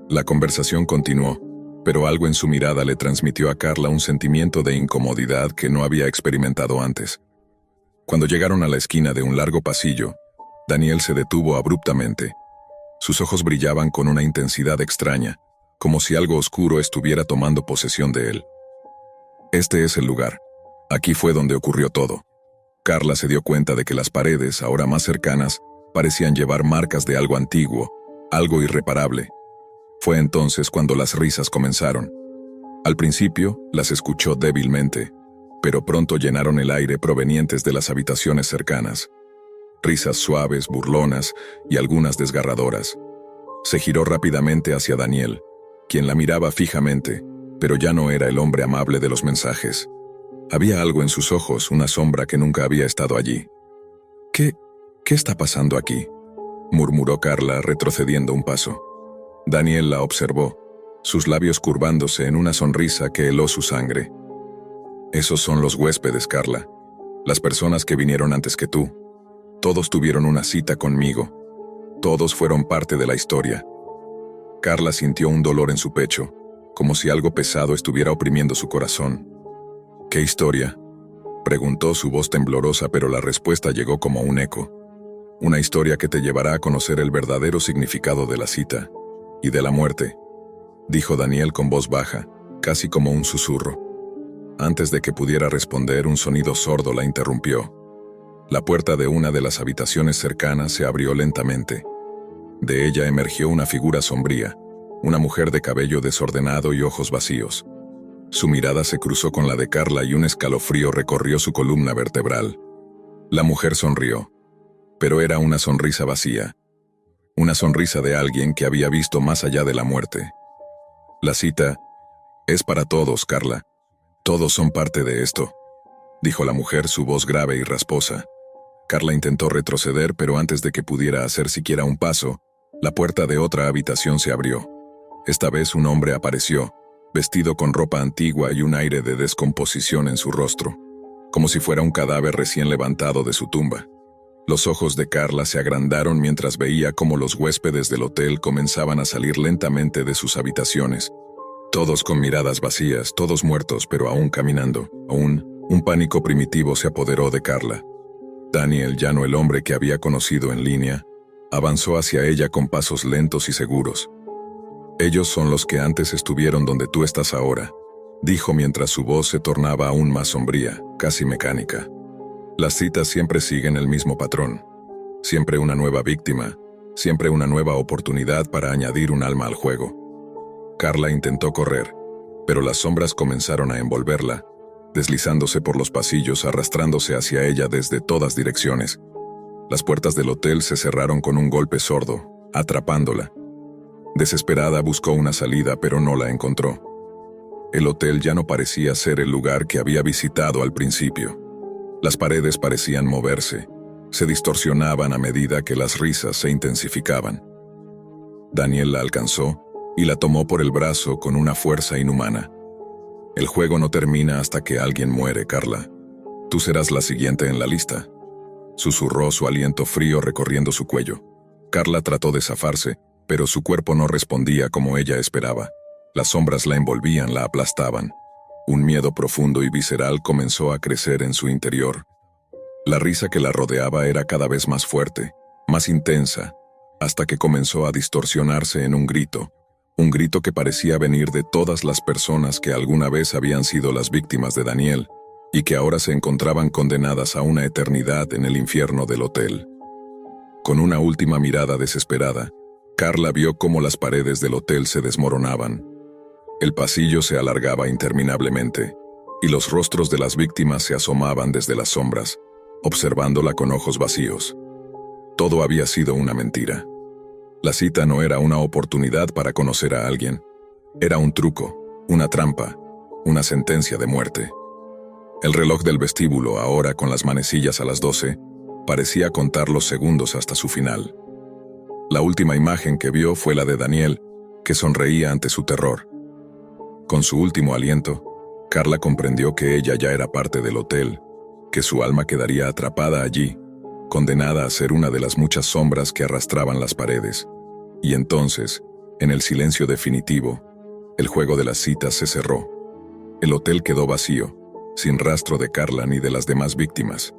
La conversación continuó, pero algo en su mirada le transmitió a Carla un sentimiento de incomodidad que no había experimentado antes. Cuando llegaron a la esquina de un largo pasillo, Daniel se detuvo abruptamente. Sus ojos brillaban con una intensidad extraña, como si algo oscuro estuviera tomando posesión de él. «Este es el lugar. Aquí fue donde ocurrió todo». Carla se dio cuenta de que las paredes, ahora más cercanas, parecían llevar marcas de algo antiguo, algo irreparable. Fue entonces cuando las risas comenzaron. Al principio, las escuchó débilmente, pero pronto llenaron el aire provenientes de las habitaciones cercanas. Risas suaves, burlonas y algunas desgarradoras. Se giró rápidamente hacia Daniel, quien la miraba fijamente, pero ya no era el hombre amable de los mensajes. Había algo en sus ojos, una sombra que nunca había estado allí. ¿Qué está pasando aquí?», murmuró Carla, retrocediendo un paso. Daniel la observó, sus labios curvándose en una sonrisa que heló su sangre. «Esos son los huéspedes, Carla. Las personas que vinieron antes que tú. Todos tuvieron una cita conmigo. Todos fueron parte de la historia». Carla sintió un dolor en su pecho, como si algo pesado estuviera oprimiendo su corazón. «¿Qué historia?», preguntó, su voz temblorosa, pero la respuesta llegó como un eco. «Una historia que te llevará a conocer el verdadero significado de la cita y de la muerte», dijo Daniel con voz baja, casi como un susurro. Antes de que pudiera responder, un sonido sordo la interrumpió. La puerta de una de las habitaciones cercanas se abrió lentamente. De ella emergió una figura sombría, una mujer de cabello desordenado y ojos vacíos. Su mirada se cruzó con la de Carla y un escalofrío recorrió su columna vertebral. La mujer sonrió, pero era una sonrisa vacía, una sonrisa de alguien que había visto más allá de la muerte. «La cita es para todos, Carla. Todos son parte de esto», dijo la mujer, su voz grave y rasposa. Carla intentó retroceder, pero antes de que pudiera hacer siquiera un paso, la puerta de otra habitación se abrió. Esta vez un hombre apareció, vestido con ropa antigua y un aire de descomposición en su rostro, como si fuera un cadáver recién levantado de su tumba. Los ojos de Carla se agrandaron mientras veía cómo los huéspedes del hotel comenzaban a salir lentamente de sus habitaciones, todos con miradas vacías, todos muertos pero aún caminando. Un pánico primitivo se apoderó de Carla. Daniel, ya no el hombre que había conocido en línea, Avanzó hacia ella con pasos lentos y seguros. «Ellos son los que antes estuvieron donde tú estás ahora», dijo mientras su voz se tornaba aún más sombría, casi mecánica. «Las citas siempre siguen el mismo patrón. Siempre una nueva víctima, siempre una nueva oportunidad para añadir un alma al juego». Carla intentó correr, pero las sombras comenzaron a envolverla, deslizándose por los pasillos, arrastrándose hacia ella desde todas direcciones. Las puertas del hotel se cerraron con un golpe sordo, atrapándola. Desesperada buscó una salida, pero no la encontró. El hotel ya no parecía ser el lugar que había visitado al principio. Las paredes parecían moverse, se distorsionaban a medida que las risas se intensificaban. Daniel la alcanzó y la tomó por el brazo con una fuerza inhumana. «El juego no termina hasta que alguien muere, Carla. Tú serás la siguiente en la lista», susurró, su aliento frío recorriendo su cuello. Carla trató de zafarse, pero su cuerpo no respondía como ella esperaba. Las sombras la envolvían, la aplastaban. Un miedo profundo y visceral comenzó a crecer en su interior. La risa que la rodeaba era cada vez más fuerte, más intensa, hasta que comenzó a distorsionarse en un grito que parecía venir de todas las personas que alguna vez habían sido las víctimas de Daniel y que ahora se encontraban condenadas a una eternidad en el infierno del hotel. Con una última mirada desesperada, Carla vio cómo las paredes del hotel se desmoronaban. El pasillo se alargaba interminablemente, y los rostros de las víctimas se asomaban desde las sombras, observándola con ojos vacíos. Todo había sido una mentira. La cita no era una oportunidad para conocer a alguien. Era un truco, una trampa, una sentencia de muerte. El reloj del vestíbulo, ahora con las manecillas a las 12, parecía contar los segundos hasta su final. La última imagen que vio fue la de Daniel, que sonreía ante su terror. Con su último aliento, Carla comprendió que ella ya era parte del hotel, que su alma quedaría atrapada allí, condenada a ser una de las muchas sombras que arrastraban las paredes. Y entonces, en el silencio definitivo, el juego de las citas se cerró. El hotel quedó vacío, sin rastro de Carla ni de las demás víctimas.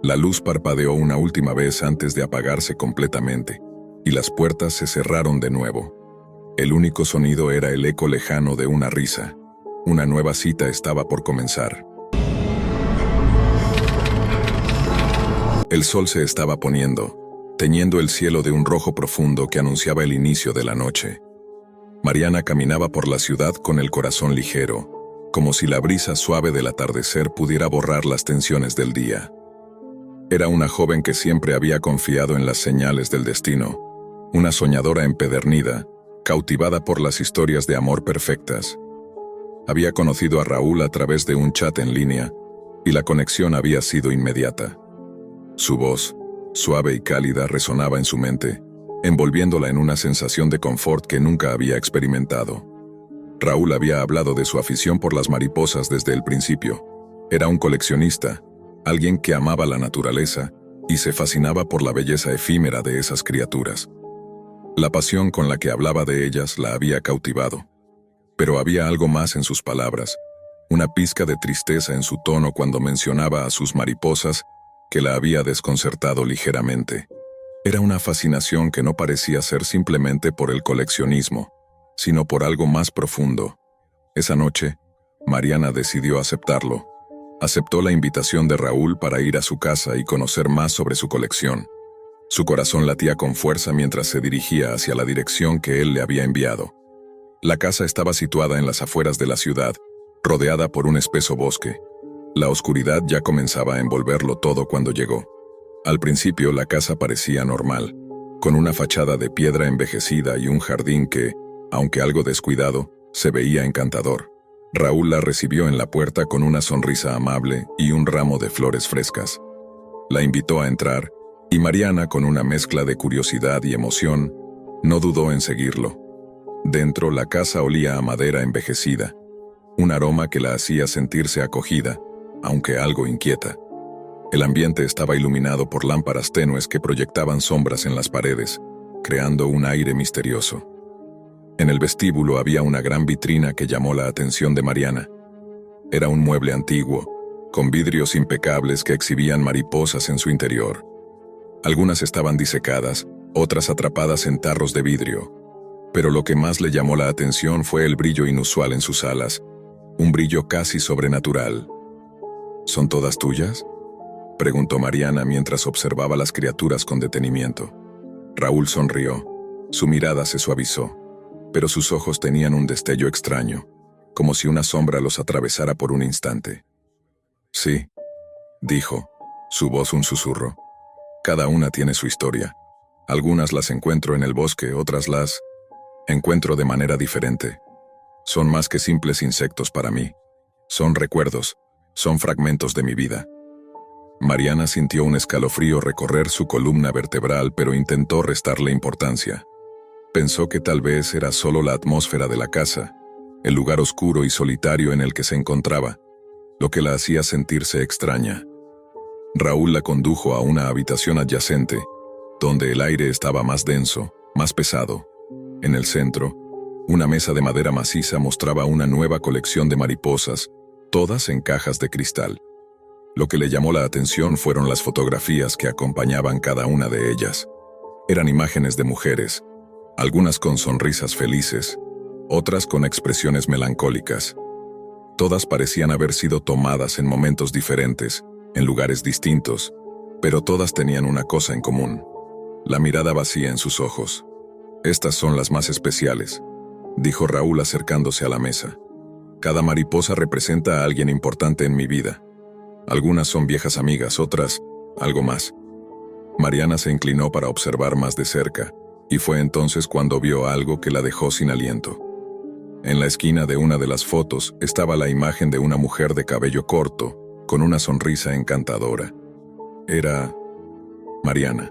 La luz parpadeó una última vez antes de apagarse completamente, y las puertas se cerraron de nuevo. El único sonido era el eco lejano de una risa. Una nueva cita estaba por comenzar. El sol se estaba poniendo, teñiendo el cielo de un rojo profundo que anunciaba el inicio de la noche. Mariana caminaba por la ciudad con el corazón ligero, como si la brisa suave del atardecer pudiera borrar las tensiones del día. Era una joven que siempre había confiado en las señales del destino, una soñadora empedernida, cautivada por las historias de amor perfectas. Había conocido a Raúl a través de un chat en línea, y la conexión había sido inmediata. Su voz, suave y cálida, resonaba en su mente, envolviéndola en una sensación de confort que nunca había experimentado. Raúl había hablado de su afición por las mariposas desde el principio. Era un coleccionista, alguien que amaba la naturaleza y se fascinaba por la belleza efímera de esas criaturas. La pasión con la que hablaba de ellas la había cautivado. Pero había algo más en sus palabras, una pizca de tristeza en su tono cuando mencionaba a sus mariposas que la había desconcertado ligeramente. Era una fascinación que no parecía ser simplemente por el coleccionismo, sino por algo más profundo. Esa noche, Mariana decidió aceptarlo. Aceptó la invitación de Raúl para ir a su casa y conocer más sobre su colección. Su corazón latía con fuerza mientras se dirigía hacia la dirección que él le había enviado. La casa estaba situada en las afueras de la ciudad, rodeada por un espeso bosque. La oscuridad ya comenzaba a envolverlo todo cuando llegó. Al principio la casa parecía normal, con una fachada de piedra envejecida y un jardín que, aunque algo descuidado, se veía encantador. Raúl la recibió en la puerta con una sonrisa amable y un ramo de flores frescas. La invitó a entrar, y Mariana, con una mezcla de curiosidad y emoción, no dudó en seguirlo. Dentro, la casa olía a madera envejecida, un aroma que la hacía sentirse acogida, aunque algo inquieta. El ambiente estaba iluminado por lámparas tenues que proyectaban sombras en las paredes, creando un aire misterioso. En el vestíbulo había una gran vitrina que llamó la atención de Mariana. Era un mueble antiguo, con vidrios impecables que exhibían mariposas en su interior. Algunas estaban disecadas, otras atrapadas en tarros de vidrio. Pero lo que más le llamó la atención fue el brillo inusual en sus alas, un brillo casi sobrenatural. ¿Son todas tuyas?, preguntó Mariana mientras observaba las criaturas con detenimiento. Raúl sonrió. Su mirada se suavizó, pero sus ojos tenían un destello extraño, como si una sombra los atravesara por un instante. Sí, dijo, su voz un susurro. Cada una tiene su historia. Algunas las encuentro en el bosque, otras las encuentro de manera diferente. Son más que simples insectos para mí. Son recuerdos, son fragmentos de mi vida. Mariana sintió un escalofrío recorrer su columna vertebral, pero intentó restarle importancia. Pensó que tal vez era solo la atmósfera de la casa, el lugar oscuro y solitario en el que se encontraba, lo que la hacía sentirse extraña. Raúl la condujo a una habitación adyacente, donde el aire estaba más denso, más pesado. En el centro, una mesa de madera maciza mostraba una nueva colección de mariposas, todas en cajas de cristal. Lo que le llamó la atención fueron las fotografías que acompañaban cada una de ellas. Eran imágenes de mujeres, algunas con sonrisas felices, otras con expresiones melancólicas. Todas parecían haber sido tomadas en momentos diferentes, en lugares distintos, pero todas tenían una cosa en común: la mirada vacía en sus ojos. Estas son las más especiales, dijo Raúl acercándose a la mesa. Cada mariposa representa a alguien importante en mi vida. Algunas son viejas amigas, otras, algo más. Mariana se inclinó para observar más de cerca, y fue entonces cuando vio algo que la dejó sin aliento. En la esquina de una de las fotos estaba la imagen de una mujer de cabello corto, con una sonrisa encantadora. Era Mariana.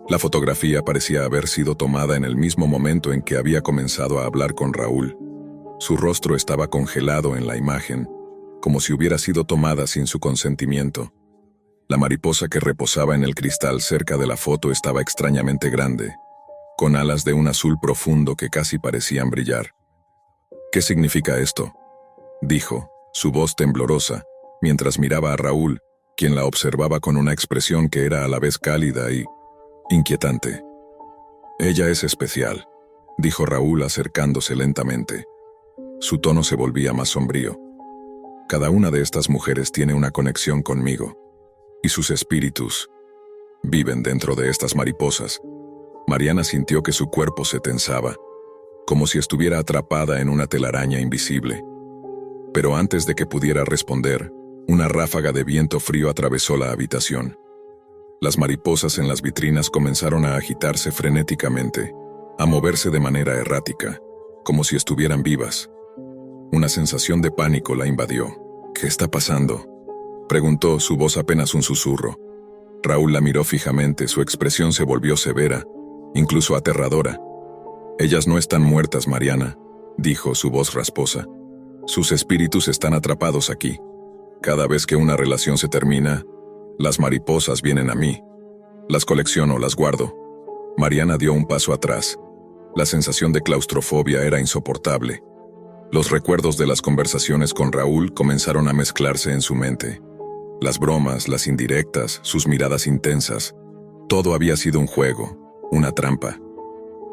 La fotografía parecía haber sido tomada en el mismo momento en que había comenzado a hablar con Raúl. Su rostro estaba congelado en la imagen, como si hubiera sido tomada sin su consentimiento. La mariposa que reposaba en el cristal cerca de la foto estaba extrañamente grande, con alas de un azul profundo que casi parecían brillar. «¿Qué significa esto?», dijo, su voz temblorosa, mientras miraba a Raúl, quien la observaba con una expresión que era a la vez cálida y inquietante. «Ella es especial», dijo Raúl acercándose lentamente. Su tono se volvía más sombrío. «Cada una de estas mujeres tiene una conexión conmigo, y sus espíritus viven dentro de estas mariposas». Mariana sintió que su cuerpo se tensaba, como si estuviera atrapada en una telaraña invisible. Pero antes de que pudiera responder, una ráfaga de viento frío atravesó la habitación. Las mariposas en las vitrinas comenzaron a agitarse frenéticamente, a moverse de manera errática, como si estuvieran vivas. Una sensación de pánico la invadió. «¿Qué está pasando?», preguntó, su voz apenas un susurro. Raúl la miró fijamente, su expresión se volvió severa, incluso aterradora. «Ellas no están muertas, Mariana», dijo, su voz rasposa. «Sus espíritus están atrapados aquí. Cada vez que una relación se termina, las mariposas vienen a mí. Las colecciono, las guardo». Mariana dio un paso atrás. La sensación de claustrofobia era insoportable. Los recuerdos de las conversaciones con Raúl comenzaron a mezclarse en su mente. Las bromas, las indirectas, sus miradas intensas. Todo había sido un juego, una trampa.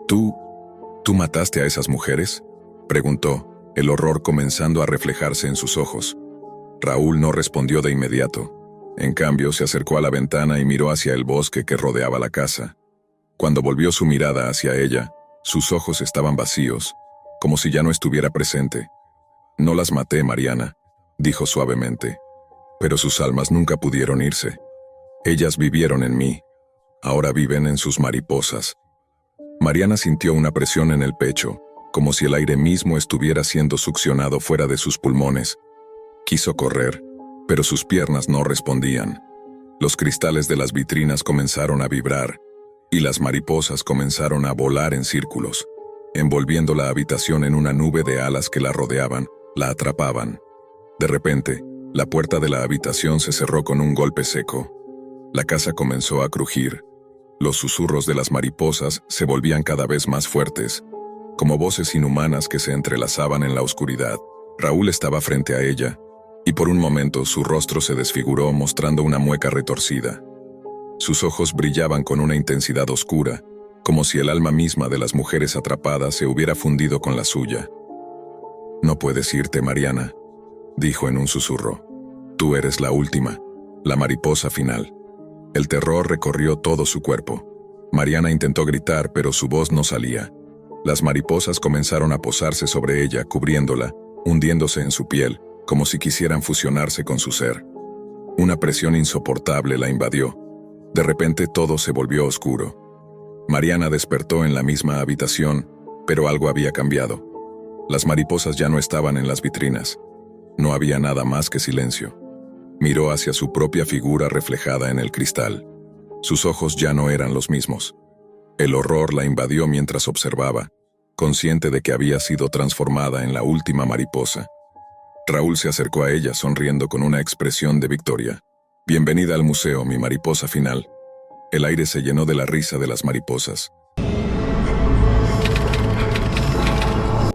¿Tú mataste a esas mujeres?», preguntó, el horror comenzando a reflejarse en sus ojos. Raúl no respondió de inmediato. En cambio, se acercó a la ventana y miró hacia el bosque que rodeaba la casa. Cuando volvió su mirada hacia ella, sus ojos estaban vacíos, como si ya no estuviera presente. «No las maté, Mariana», dijo suavemente, «pero sus almas nunca pudieron irse. Ellas vivieron en mí. Ahora viven en sus mariposas». Mariana sintió una presión en el pecho, como si el aire mismo estuviera siendo succionado fuera de sus pulmones. Quiso correr, pero sus piernas no respondían. Los cristales de las vitrinas comenzaron a vibrar, y las mariposas comenzaron a volar en círculos, envolviendo la habitación en una nube de alas que la rodeaban, la atrapaban. De repente, la puerta de la habitación se cerró con un golpe seco. La casa comenzó a crujir. Los susurros de las mariposas se volvían cada vez más fuertes, como voces inhumanas que se entrelazaban en la oscuridad. Raúl estaba frente a ella, y por un momento su rostro se desfiguró mostrando una mueca retorcida. Sus ojos brillaban con una intensidad oscura, como si el alma misma de las mujeres atrapadas se hubiera fundido con la suya. «No puedes irte, Mariana», dijo en un susurro. «Tú eres la última, la mariposa final». El terror recorrió todo su cuerpo. Mariana intentó gritar, pero su voz no salía. Las mariposas comenzaron a posarse sobre ella, cubriéndola, hundiéndose en su piel, como si quisieran fusionarse con su ser. Una presión insoportable la invadió. De repente todo se volvió oscuro. Mariana despertó en la misma habitación, pero algo había cambiado. Las mariposas ya no estaban en las vitrinas. No había nada más que silencio. Miró hacia su propia figura reflejada en el cristal. Sus ojos ya no eran los mismos. El horror la invadió mientras observaba, consciente de que había sido transformada en la última mariposa. Raúl se acercó a ella sonriendo con una expresión de victoria. «Bienvenida al museo, mi mariposa final». El aire se llenó de la risa de las mariposas.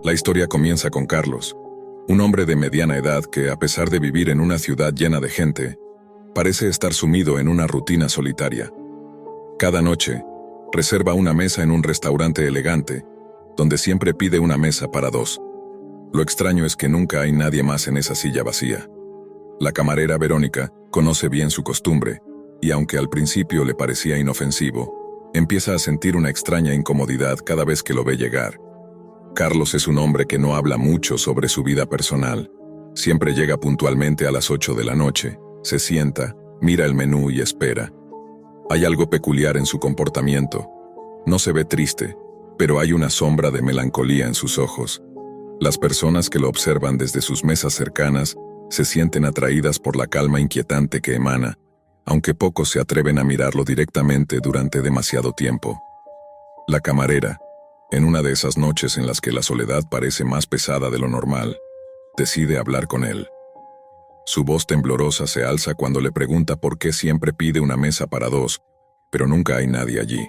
La historia comienza con Carlos, un hombre de mediana edad que, a pesar de vivir en una ciudad llena de gente, parece estar sumido en una rutina solitaria. Cada noche, reserva una mesa en un restaurante elegante, donde siempre pide una mesa para dos. Lo extraño es que nunca hay nadie más en esa silla vacía. La camarera Verónica conoce bien su costumbre, y aunque al principio le parecía inofensivo, empieza a sentir una extraña incomodidad cada vez que lo ve llegar. Carlos es un hombre que no habla mucho sobre su vida personal. Siempre llega puntualmente a las 8 de la noche, se sienta, mira el menú y espera. Hay algo peculiar en su comportamiento. No se ve triste, pero hay una sombra de melancolía en sus ojos. Las personas que lo observan desde sus mesas cercanas se sienten atraídas por la calma inquietante que emana, aunque pocos se atreven a mirarlo directamente durante demasiado tiempo. La camarera, en una de esas noches en las que la soledad parece más pesada de lo normal, decide hablar con él. Su voz temblorosa se alza cuando le pregunta por qué siempre pide una mesa para dos, pero nunca hay nadie allí.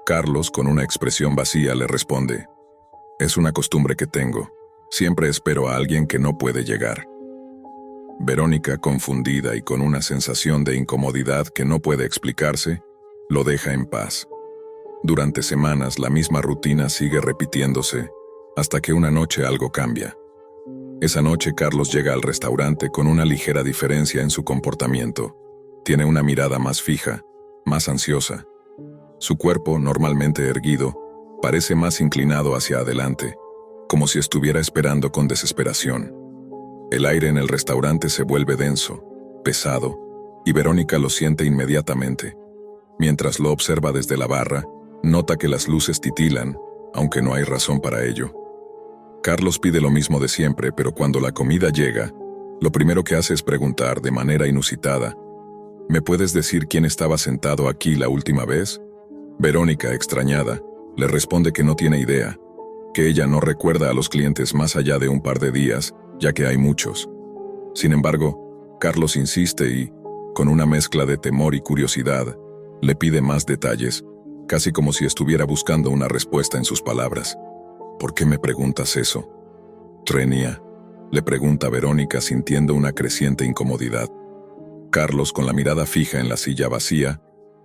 Carlos, con una expresión vacía, le responde: «Es una costumbre que tengo. Siempre espero a alguien que no puede llegar». Verónica, confundida y con una sensación de incomodidad que no puede explicarse, lo deja en paz. Durante semanas la misma rutina sigue repitiéndose, hasta que una noche algo cambia. Esa noche Carlos llega al restaurante con una ligera diferencia en su comportamiento. Tiene una mirada más fija, más ansiosa. Su cuerpo, normalmente erguido, parece más inclinado hacia adelante, como si estuviera esperando con desesperación. El aire en el restaurante se vuelve denso, pesado, y Verónica lo siente inmediatamente. Mientras lo observa desde la barra, nota que las luces titilan, aunque no hay razón para ello. Carlos pide lo mismo de siempre, pero cuando la comida llega, lo primero que hace es preguntar de manera inusitada: «¿Me puedes decir quién estaba sentado aquí la última vez?». Verónica, extrañada, le responde que no tiene idea, que ella no recuerda a los clientes más allá de un par de días, ya que hay muchos. Sin embargo, Carlos insiste y, con una mezcla de temor y curiosidad, le pide más detalles, casi como si estuviera buscando una respuesta en sus palabras. «¿Por qué me preguntas eso?». «Trenia», le pregunta Verónica sintiendo una creciente incomodidad. Carlos, con la mirada fija en la silla vacía,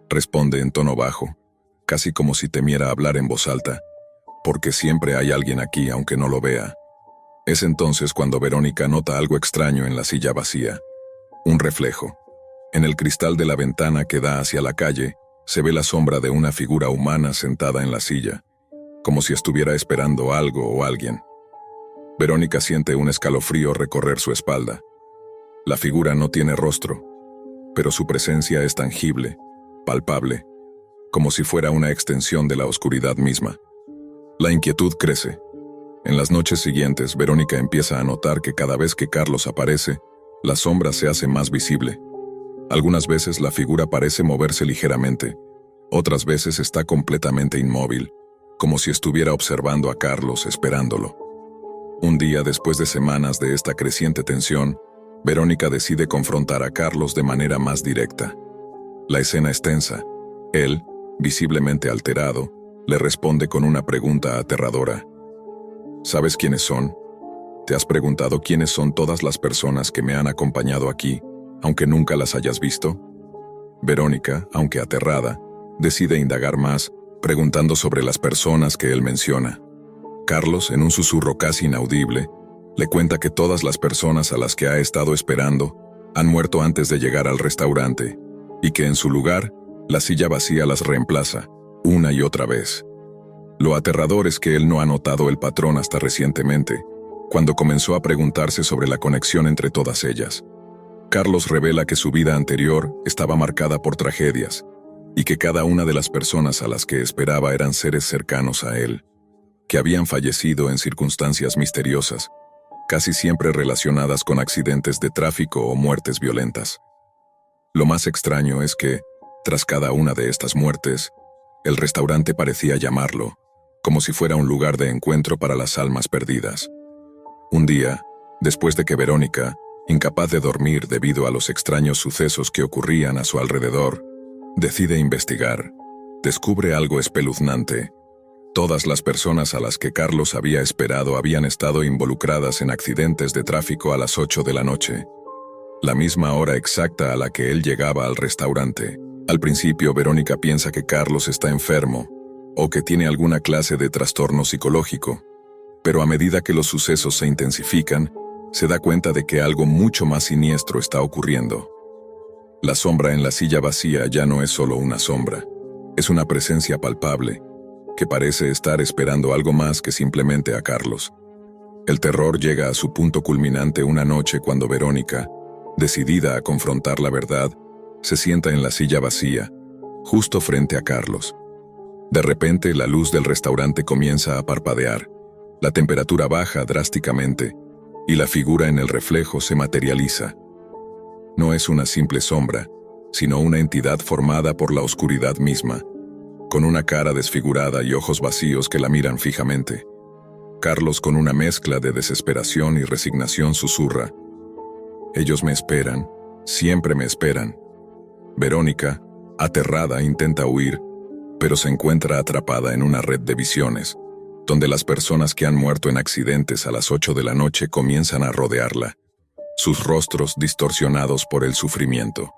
responde en tono bajo, casi como si temiera hablar en voz alta: «Porque siempre hay alguien aquí aunque no lo vea». Es entonces cuando Verónica nota algo extraño en la silla vacía. Un reflejo. En el cristal de la ventana que da hacia la calle, se ve la sombra de una figura humana sentada en la silla, como si estuviera esperando algo o alguien. Verónica siente un escalofrío recorrer su espalda. La figura no tiene rostro, pero su presencia es tangible, palpable, como si fuera una extensión de la oscuridad misma. La inquietud crece. En las noches siguientes, Verónica empieza a notar que cada vez que Carlos aparece, la sombra se hace más visible. Algunas veces la figura parece moverse ligeramente, otras veces está completamente inmóvil, como si estuviera observando a Carlos, esperándolo. Un día, después de semanas de esta creciente tensión, Verónica decide confrontar a Carlos de manera más directa. La escena es tensa. Él, visiblemente alterado, le responde con una pregunta aterradora: «¿Sabes quiénes son? ¿Te has preguntado quiénes son todas las personas que me han acompañado aquí, aunque nunca las hayas visto?». Verónica, aunque aterrada, decide indagar más, preguntando sobre las personas que él menciona. Carlos, en un susurro casi inaudible, le cuenta que todas las personas a las que ha estado esperando han muerto antes de llegar al restaurante, y que en su lugar, la silla vacía las reemplaza, una y otra vez. Lo aterrador es que él no ha notado el patrón hasta recientemente, cuando comenzó a preguntarse sobre la conexión entre todas ellas. Carlos revela que su vida anterior estaba marcada por tragedias, y que cada una de las personas a las que esperaba eran seres cercanos a él, que habían fallecido en circunstancias misteriosas, casi siempre relacionadas con accidentes de tráfico o muertes violentas. Lo más extraño es que, tras cada una de estas muertes, el restaurante parecía llamarlo, como si fuera un lugar de encuentro para las almas perdidas. Un día, después de que Verónica, incapaz de dormir debido a los extraños sucesos que ocurrían a su alrededor, decide investigar, descubre algo espeluznante. Todas las personas a las que Carlos había esperado habían estado involucradas en accidentes de tráfico a las 8 de la noche, la misma hora exacta a la que él llegaba al restaurante. Al principio, Verónica piensa que Carlos está enfermo o que tiene alguna clase de trastorno psicológico, pero a medida que los sucesos se intensifican, se da cuenta de que algo mucho más siniestro está ocurriendo. La sombra en la silla vacía ya no es solo una sombra, es una presencia palpable, que parece estar esperando algo más que simplemente a Carlos. El terror llega a su punto culminante una noche cuando Verónica, decidida a confrontar la verdad, se sienta en la silla vacía, justo frente a Carlos. De repente, la luz del restaurante comienza a parpadear, la temperatura baja drásticamente, y la figura en el reflejo se materializa. No es una simple sombra, sino una entidad formada por la oscuridad misma, con una cara desfigurada y ojos vacíos que la miran fijamente. Carlos, con una mezcla de desesperación y resignación, susurra: «Ellos me esperan, siempre me esperan». Verónica, aterrada, intenta huir, pero se encuentra atrapada en una red de visiones, donde las personas que han muerto en accidentes a las 8 de la noche comienzan a rodearla, sus rostros distorsionados por el sufrimiento.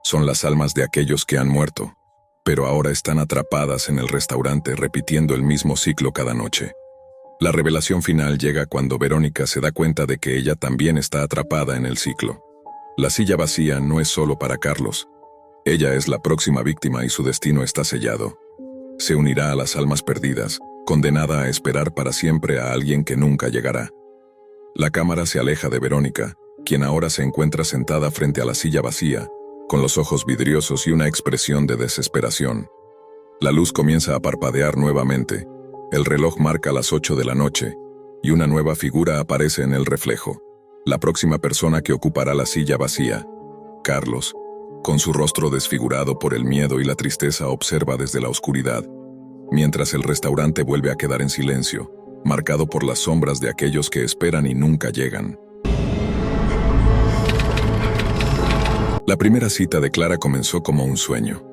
Son las almas de aquellos que han muerto, pero ahora están atrapadas en el restaurante repitiendo el mismo ciclo cada noche. La revelación final llega cuando Verónica se da cuenta de que ella también está atrapada en el ciclo. La silla vacía no es solo para Carlos. Ella es la próxima víctima y su destino está sellado. Se unirá a las almas perdidas, condenada a esperar para siempre a alguien que nunca llegará. La cámara se aleja de Verónica, quien ahora se encuentra sentada frente a la silla vacía, con los ojos vidriosos y una expresión de desesperación. La luz comienza a parpadear nuevamente, el reloj marca las 8 de la noche, y una nueva figura aparece en el reflejo, la próxima persona que ocupará la silla vacía. Carlos, con su rostro desfigurado por el miedo y la tristeza, observa desde la oscuridad, mientras el restaurante vuelve a quedar en silencio, marcado por las sombras de aquellos que esperan y nunca llegan. La primera cita de Clara comenzó como un sueño.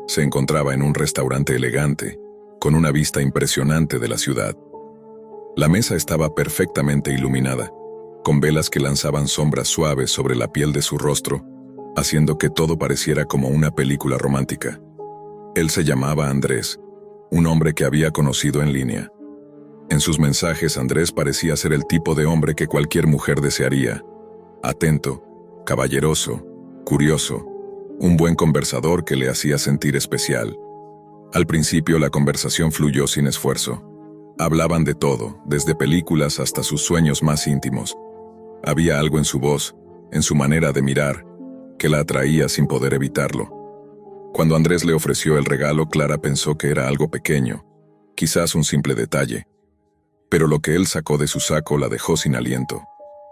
Se encontraba en un restaurante elegante, con una vista impresionante de la ciudad. La mesa estaba perfectamente iluminada, con velas que lanzaban sombras suaves sobre la piel de su rostro, haciendo que todo pareciera como una película romántica. Él se llamaba Andrés, un hombre que había conocido en línea. En sus mensajes, Andrés parecía ser el tipo de hombre que cualquier mujer desearía: atento, caballeroso, curioso, un buen conversador que le hacía sentir especial. Al principio la conversación fluyó sin esfuerzo. Hablaban de todo, desde películas hasta sus sueños más íntimos. Había algo en su voz, en su manera de mirar, que la atraía sin poder evitarlo. Cuando Andrés le ofreció el regalo, Clara pensó que era algo pequeño, quizás un simple detalle. Pero lo que él sacó de su saco la dejó sin aliento.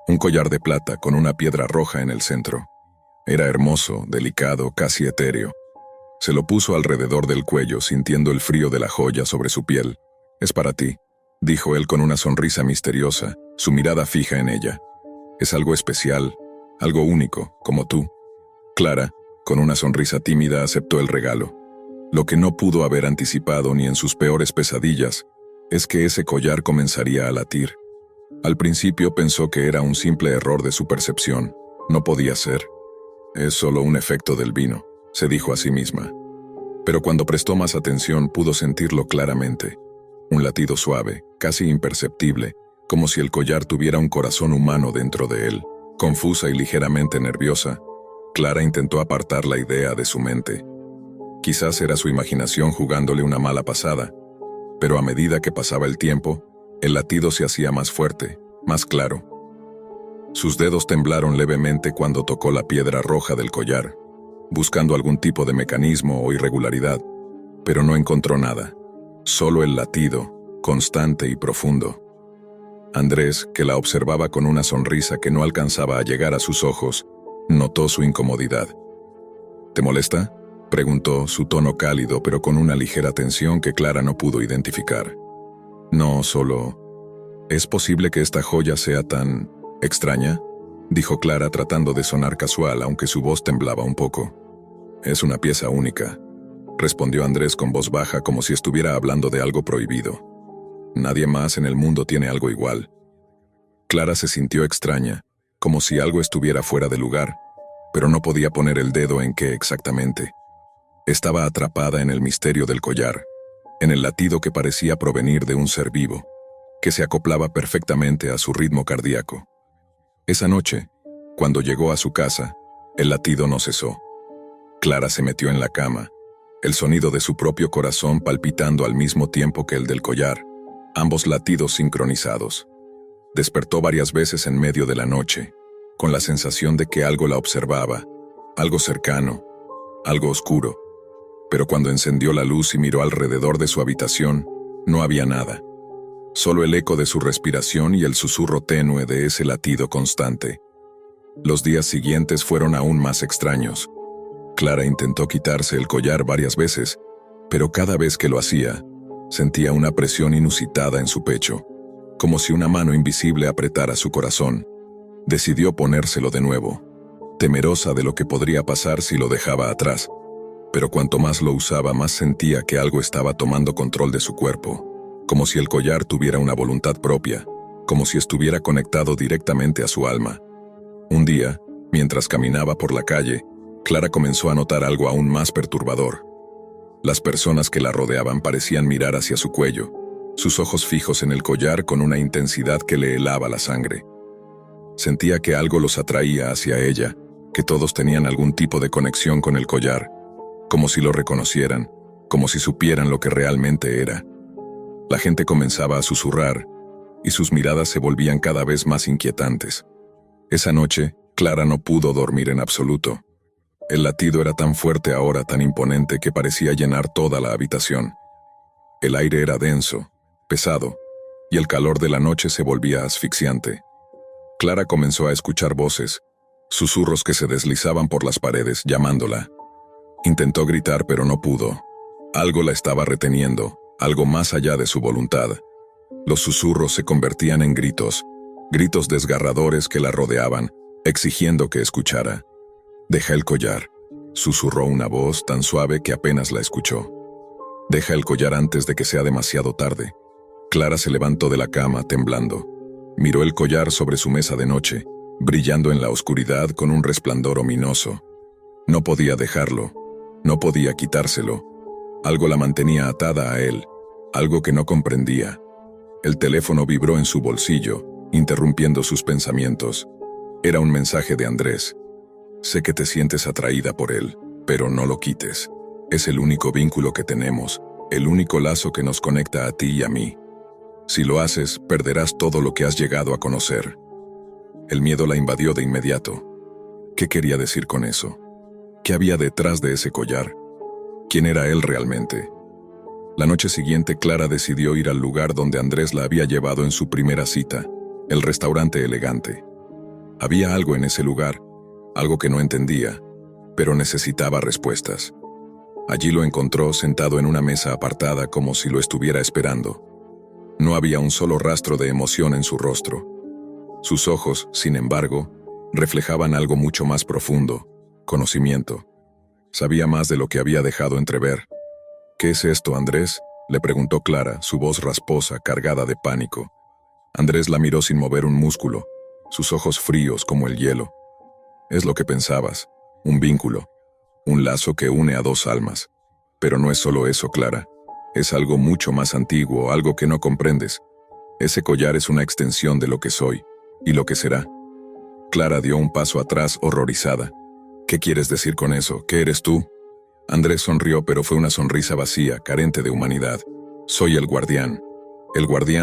Un collar de plata con una piedra roja en el centro. Era hermoso, delicado, casi etéreo. Se lo puso alrededor del cuello, sintiendo el frío de la joya sobre su piel. «Es para ti», dijo él con una sonrisa misteriosa, su mirada fija en ella. «Es algo especial, algo único, como tú». Clara, con una sonrisa tímida, aceptó el regalo. Lo que no pudo haber anticipado ni en sus peores pesadillas es que ese collar comenzaría a latir. Al principio pensó que era un simple error de su percepción. No podía ser. «Es solo un efecto del vino», se dijo a sí misma. Pero cuando prestó más atención pudo sentirlo claramente. Un latido suave, casi imperceptible, como si el collar tuviera un corazón humano dentro de él. Confusa y ligeramente nerviosa, Clara intentó apartar la idea de su mente. Quizás era su imaginación jugándole una mala pasada, pero a medida que pasaba el tiempo, el latido se hacía más fuerte, más claro. Sus dedos temblaron levemente cuando tocó la piedra roja del collar, buscando algún tipo de mecanismo o irregularidad, pero no encontró nada. Solo el latido, constante y profundo. Andrés, que la observaba con una sonrisa que no alcanzaba a llegar a sus ojos, notó su incomodidad. ¿Te molesta?, preguntó, su tono cálido pero con una ligera tensión que Clara no pudo identificar. No, solo... ¿Es posible que esta joya sea tan... extraña?, dijo Clara tratando de sonar casual, aunque su voz temblaba un poco. Es una pieza única, respondió Andrés con voz baja como si estuviera hablando de algo prohibido. Nadie más en el mundo tiene algo igual. Clara se sintió extraña, como si algo estuviera fuera de lugar, pero no podía poner el dedo en qué exactamente. Estaba atrapada en el misterio del collar, en el latido que parecía provenir de un ser vivo, que se acoplaba perfectamente a su ritmo cardíaco. Esa noche, cuando llegó a su casa, el latido no cesó. Clara se metió en la cama, el sonido de su propio corazón palpitando al mismo tiempo que el del collar, ambos latidos sincronizados. Despertó varias veces en medio de la noche, con la sensación de que algo la observaba, algo cercano, algo oscuro. Pero cuando encendió la luz y miró alrededor de su habitación, no había nada. Solo el eco de su respiración y el susurro tenue de ese latido constante. Los días siguientes fueron aún más extraños. Clara intentó quitarse el collar varias veces, pero cada vez que lo hacía, sentía una presión inusitada en su pecho, como si una mano invisible apretara su corazón. Decidió ponérselo de nuevo, temerosa de lo que podría pasar si lo dejaba atrás. Pero cuanto más lo usaba, más sentía que algo estaba tomando control de su cuerpo, como si el collar tuviera una voluntad propia, como si estuviera conectado directamente a su alma. Un día, mientras caminaba por la calle, Clara comenzó a notar algo aún más perturbador. Las personas que la rodeaban parecían mirar hacia su cuello, sus ojos fijos en el collar con una intensidad que le helaba la sangre. Sentía que algo los atraía hacia ella, que todos tenían algún tipo de conexión con el collar, como si lo reconocieran, como si supieran lo que realmente era. La gente comenzaba a susurrar, y sus miradas se volvían cada vez más inquietantes. Esa noche, Clara no pudo dormir en absoluto. El latido era tan fuerte ahora, tan imponente, que parecía llenar toda la habitación. El aire era denso, pesado, y el calor de la noche se volvía asfixiante. Clara comenzó a escuchar voces, susurros que se deslizaban por las paredes, llamándola. Intentó gritar, pero no pudo. Algo la estaba reteniendo, algo más allá de su voluntad. Los susurros se convertían en gritos, gritos desgarradores que la rodeaban, exigiendo que escuchara. «Deja el collar», susurró una voz tan suave que apenas la escuchó. «Deja el collar antes de que sea demasiado tarde». Clara se levantó de la cama, temblando. Miró el collar sobre su mesa de noche, brillando en la oscuridad con un resplandor ominoso. No podía dejarlo. No podía quitárselo. Algo la mantenía atada a él, algo que no comprendía. El teléfono vibró en su bolsillo, interrumpiendo sus pensamientos. Era un mensaje de Andrés. «Sé que te sientes atraída por él, pero no lo quites. Es el único vínculo que tenemos, el único lazo que nos conecta a ti y a mí. Si lo haces, perderás todo lo que has llegado a conocer». El miedo la invadió de inmediato. ¿Qué quería decir con eso? ¿Qué había detrás de ese collar? ¿Quién era él realmente? La noche siguiente, Clara decidió ir al lugar donde Andrés la había llevado en su primera cita, el restaurante elegante. Había algo en ese lugar, algo que no entendía, pero necesitaba respuestas. Allí lo encontró sentado en una mesa apartada como si lo estuviera esperando. No había un solo rastro de emoción en su rostro. Sus ojos, sin embargo, reflejaban algo mucho más profundo. Conocimiento. Sabía más de lo que había dejado entrever. «¿Qué es esto, Andrés?», le preguntó Clara, su voz rasposa, cargada de pánico. Andrés la miró sin mover un músculo, sus ojos fríos como el hielo. «Es lo que pensabas, un vínculo, un lazo que une a dos almas. Pero no es solo eso, Clara. Es algo mucho más antiguo, algo que no comprendes. Ese collar es una extensión de lo que soy, y lo que será. Clara dio un paso atrás, horrorizada. ¿Qué quieres decir con eso? ¿Qué eres tú? Andrés sonrió, pero fue una sonrisa vacía, carente de humanidad. Soy el guardián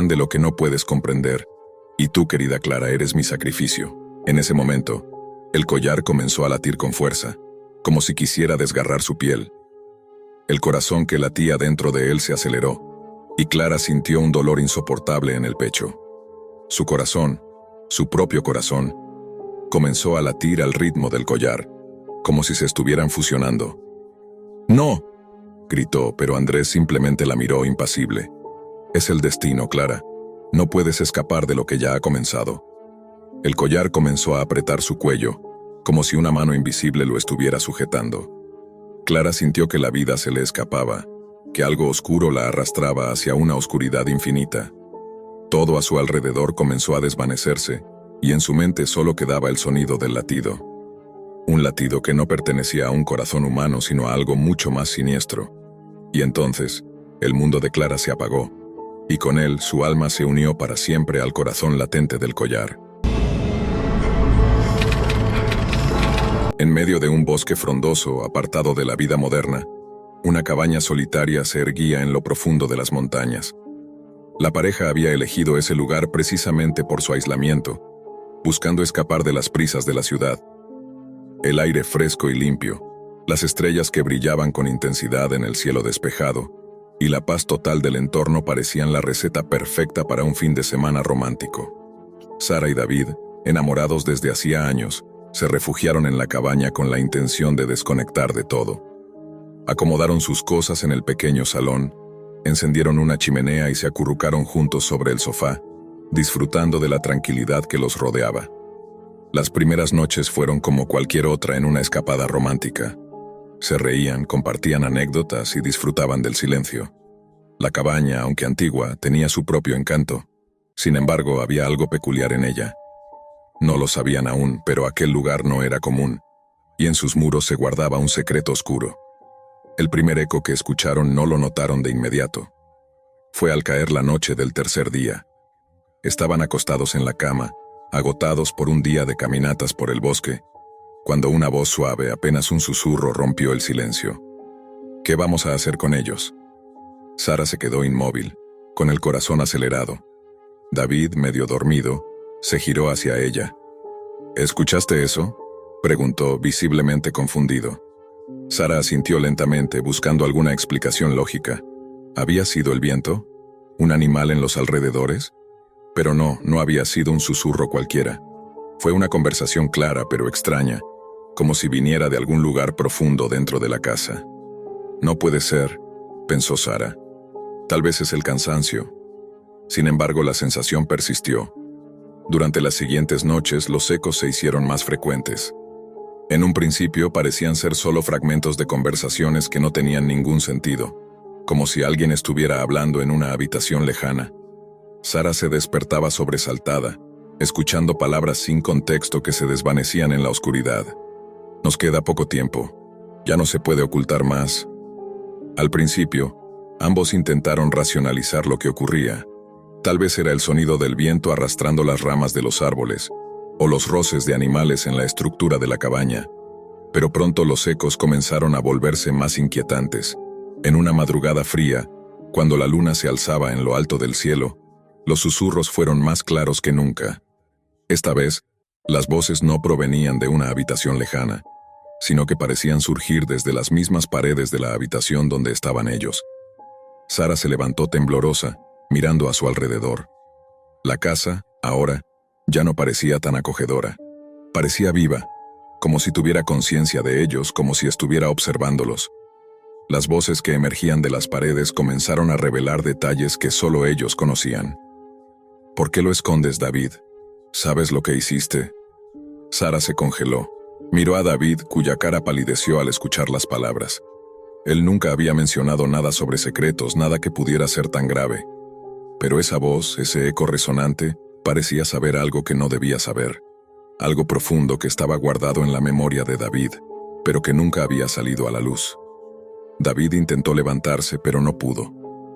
de lo que no puedes comprender. Y tú, querida Clara, eres mi sacrificio. En ese momento, el collar comenzó a latir con fuerza, como si quisiera desgarrar su piel. El corazón que latía dentro de él se aceleró, y Clara sintió un dolor insoportable en el pecho. Su corazón, su propio corazón, comenzó a latir al ritmo del collar, como si se estuvieran fusionando. ¡No!, gritó, pero Andrés simplemente la miró impasible. Es el destino, Clara. No puedes escapar de lo que ya ha comenzado. El collar comenzó a apretar su cuello, como si una mano invisible lo estuviera sujetando. Clara sintió que la vida se le escapaba, que algo oscuro la arrastraba hacia una oscuridad infinita. Todo a su alrededor comenzó a desvanecerse, y en su mente solo quedaba el sonido del latido. Un latido que no pertenecía a un corazón humano, sino a algo mucho más siniestro. Y entonces, el mundo de Clara se apagó, y con él su alma se unió para siempre al corazón latente del collar. En medio de un bosque frondoso, apartado de la vida moderna, una cabaña solitaria se erguía en lo profundo de las montañas. La pareja había elegido ese lugar precisamente por su aislamiento, buscando escapar de las prisas de la ciudad. El aire fresco y limpio, las estrellas que brillaban con intensidad en el cielo despejado, y la paz total del entorno parecían la receta perfecta para un fin de semana romántico. Sara y David, enamorados desde hacía años, se refugiaron en la cabaña con la intención de desconectar de todo. Acomodaron sus cosas en el pequeño salón, encendieron una chimenea y se acurrucaron juntos sobre el sofá, disfrutando de la tranquilidad que los rodeaba. Las primeras noches fueron como cualquier otra en una escapada romántica. Se reían, compartían anécdotas y disfrutaban del silencio. La cabaña, aunque antigua, tenía su propio encanto. Sin embargo, había algo peculiar en ella. No lo sabían aún, pero aquel lugar no era común, y en sus muros se guardaba un secreto oscuro. El primer eco que escucharon no lo notaron de inmediato. Fue al caer la noche del tercer día. Estaban acostados en la cama, agotados por un día de caminatas por el bosque, cuando una voz suave, apenas un susurro, rompió el silencio. ¿Qué vamos a hacer con ellos? Sara se quedó inmóvil, con el corazón acelerado. David, medio dormido, se giró hacia ella. ¿Escuchaste eso?, preguntó, visiblemente confundido. Sara asintió lentamente, buscando alguna explicación lógica. ¿Había sido el viento? ¿Un animal en los alrededores? Pero no había sido un susurro cualquiera. Fue una conversación clara pero extraña, como si viniera de algún lugar profundo dentro de la casa. No puede ser, pensó Sara. Tal vez es el cansancio. Sin embargo, la sensación persistió. Durante las siguientes noches, los ecos se hicieron más frecuentes. En un principio parecían ser solo fragmentos de conversaciones que no tenían ningún sentido, como si alguien estuviera hablando en una habitación lejana. Sara se despertaba sobresaltada, escuchando palabras sin contexto que se desvanecían en la oscuridad. Nos queda poco tiempo. Ya no se puede ocultar más. Al principio, ambos intentaron racionalizar lo que ocurría. Tal vez era el sonido del viento arrastrando las ramas de los árboles, o los roces de animales en la estructura de la cabaña. Pero pronto los ecos comenzaron a volverse más inquietantes. En una madrugada fría, cuando la luna se alzaba en lo alto del cielo, los susurros fueron más claros que nunca. Esta vez, las voces no provenían de una habitación lejana, sino que parecían surgir desde las mismas paredes de la habitación donde estaban ellos. Sara se levantó temblorosa, mirando a su alrededor. La casa, ahora, ya no parecía tan acogedora. Parecía viva, como si tuviera conciencia de ellos, como si estuviera observándolos. Las voces que emergían de las paredes comenzaron a revelar detalles que solo ellos conocían. ¿Por qué lo escondes, David? ¿Sabes lo que hiciste? Sara se congeló. Miró a David, cuya cara palideció al escuchar las palabras. Él nunca había mencionado nada sobre secretos, nada que pudiera ser tan grave. Pero esa voz, ese eco resonante, parecía saber algo que no debía saber. Algo profundo que estaba guardado en la memoria de David, pero que nunca había salido a la luz. David intentó levantarse, pero no pudo.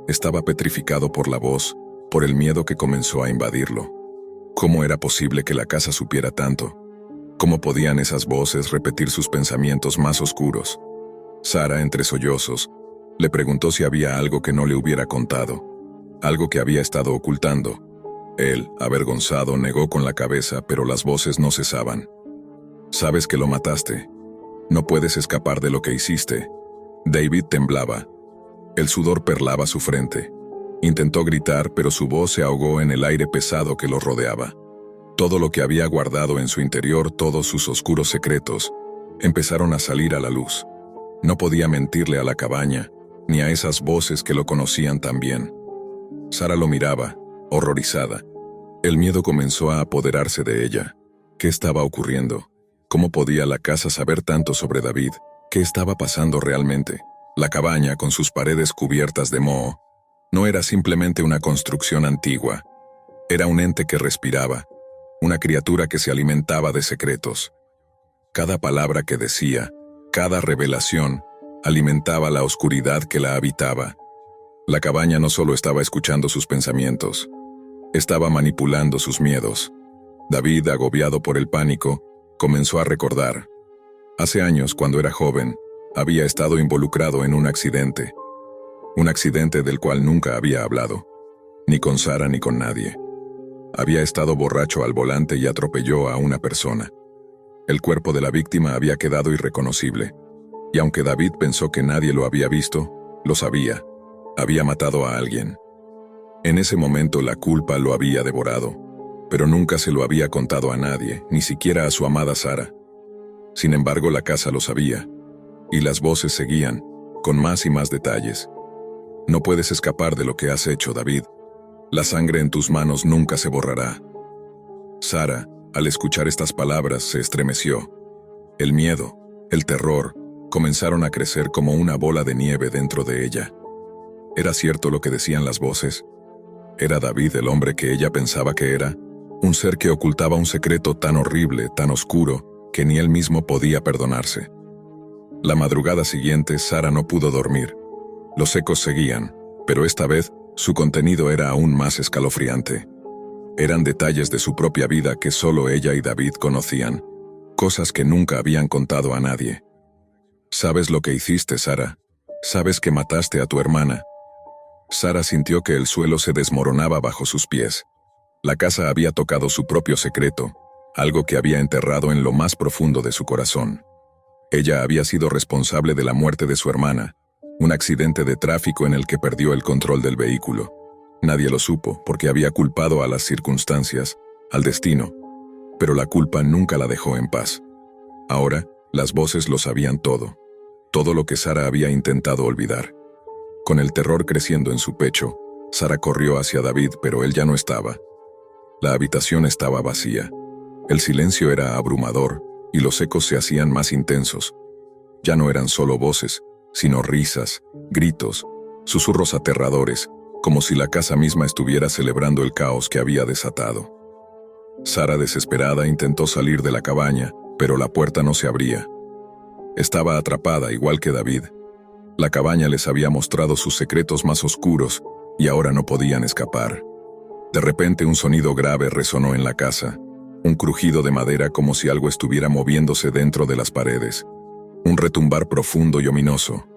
Estaba petrificado por la voz, por el miedo que comenzó a invadirlo. ¿Cómo era posible que la casa supiera tanto? ¿Cómo podían esas voces repetir sus pensamientos más oscuros? Sara, entre sollozos, le preguntó si había algo que no le hubiera contado, algo que había estado ocultando. Él, avergonzado, negó con la cabeza, pero las voces no cesaban. «Sabes que lo mataste. No puedes escapar de lo que hiciste». David temblaba. El sudor perlaba su frente. Intentó gritar, pero su voz se ahogó en el aire pesado que lo rodeaba. Todo lo que había guardado en su interior, todos sus oscuros secretos, empezaron a salir a la luz. No podía mentirle a la cabaña, ni a esas voces que lo conocían tan bien. Sara lo miraba, horrorizada. El miedo comenzó a apoderarse de ella. ¿Qué estaba ocurriendo? ¿Cómo podía la casa saber tanto sobre David? ¿Qué estaba pasando realmente? La cabaña, con sus paredes cubiertas de moho, no era simplemente una construcción antigua. Era un ente que respiraba, una criatura que se alimentaba de secretos. Cada palabra que decía, cada revelación, alimentaba la oscuridad que la habitaba. La cabaña no solo estaba escuchando sus pensamientos, estaba manipulando sus miedos. David, agobiado por el pánico, comenzó a recordar. Hace años, cuando era joven, había estado involucrado en un accidente del cual nunca había hablado, ni con Sara ni con nadie. Había estado borracho al volante y atropelló a una persona. El cuerpo de la víctima había quedado irreconocible, y aunque David pensó que nadie lo había visto, lo sabía. Había matado a alguien. En ese momento la culpa lo había devorado, pero nunca se lo había contado a nadie, ni siquiera a su amada Sara. Sin embargo, la casa lo sabía, y las voces seguían, con más y más detalles. No puedes escapar de lo que has hecho, David. La sangre en tus manos nunca se borrará. Sara, al escuchar estas palabras, se estremeció. El miedo, el terror, comenzaron a crecer como una bola de nieve dentro de ella. ¿Era cierto lo que decían las voces? ¿Era David el hombre que ella pensaba que era? Un ser que ocultaba un secreto tan horrible, tan oscuro, que ni él mismo podía perdonarse. La madrugada siguiente, Sara no pudo dormir. Los ecos seguían, pero esta vez su contenido era aún más escalofriante. Eran detalles de su propia vida que solo ella y David conocían, cosas que nunca habían contado a nadie. «¿Sabes lo que hiciste, Sara? ¿Sabes que mataste a tu hermana?» Sara sintió que el suelo se desmoronaba bajo sus pies. La casa había tocado su propio secreto, algo que había enterrado en lo más profundo de su corazón. Ella había sido responsable de la muerte de su hermana, un accidente de tráfico en el que perdió el control del vehículo. Nadie lo supo porque había culpado a las circunstancias, al destino, pero la culpa nunca la dejó en paz. Ahora, las voces lo sabían todo lo que Sara había intentado olvidar. Con el terror creciendo en su pecho, Sara corrió hacia David, pero él ya no estaba. La habitación estaba vacía. El silencio era abrumador y los ecos se hacían más intensos. Ya no eran solo voces, sino risas, gritos, susurros aterradores, como si la casa misma estuviera celebrando el caos que había desatado. Sara, desesperada, intentó salir de la cabaña, pero la puerta no se abría. Estaba atrapada igual que David. La cabaña les había mostrado sus secretos más oscuros y ahora no podían escapar. De repente un sonido grave resonó en la casa, un crujido de madera como si algo estuviera moviéndose dentro de las paredes, un retumbar profundo y ominoso.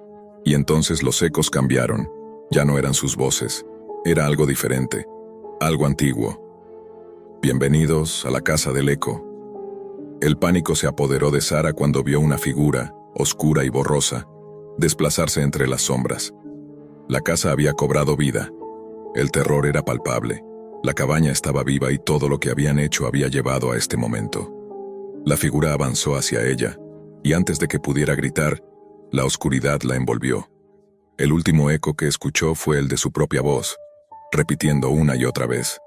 Y entonces los ecos cambiaron. Ya no eran sus voces, era algo diferente, algo antiguo. Bienvenidos a la casa del eco. El pánico se apoderó de Sara cuando vio una figura, oscura y borrosa, desplazarse entre las sombras. La casa había cobrado vida. El terror era palpable. La cabaña estaba viva y todo lo que habían hecho había llevado a este momento. La figura avanzó hacia ella, y antes de que pudiera gritar, la oscuridad la envolvió. El último eco que escuchó fue el de su propia voz, repitiendo una y otra vez: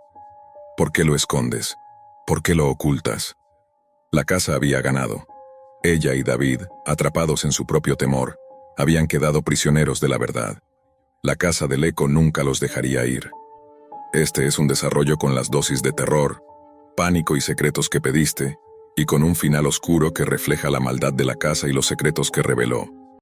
«¿Por qué lo escondes? ¿Por qué lo ocultas?». La casa había ganado. Ella y David, atrapados en su propio temor, habían quedado prisioneros de la verdad. La casa del eco nunca los dejaría ir. Este es un desarrollo con las dosis de terror, pánico y secretos que pediste, y con un final oscuro que refleja la maldad de la casa y los secretos que reveló.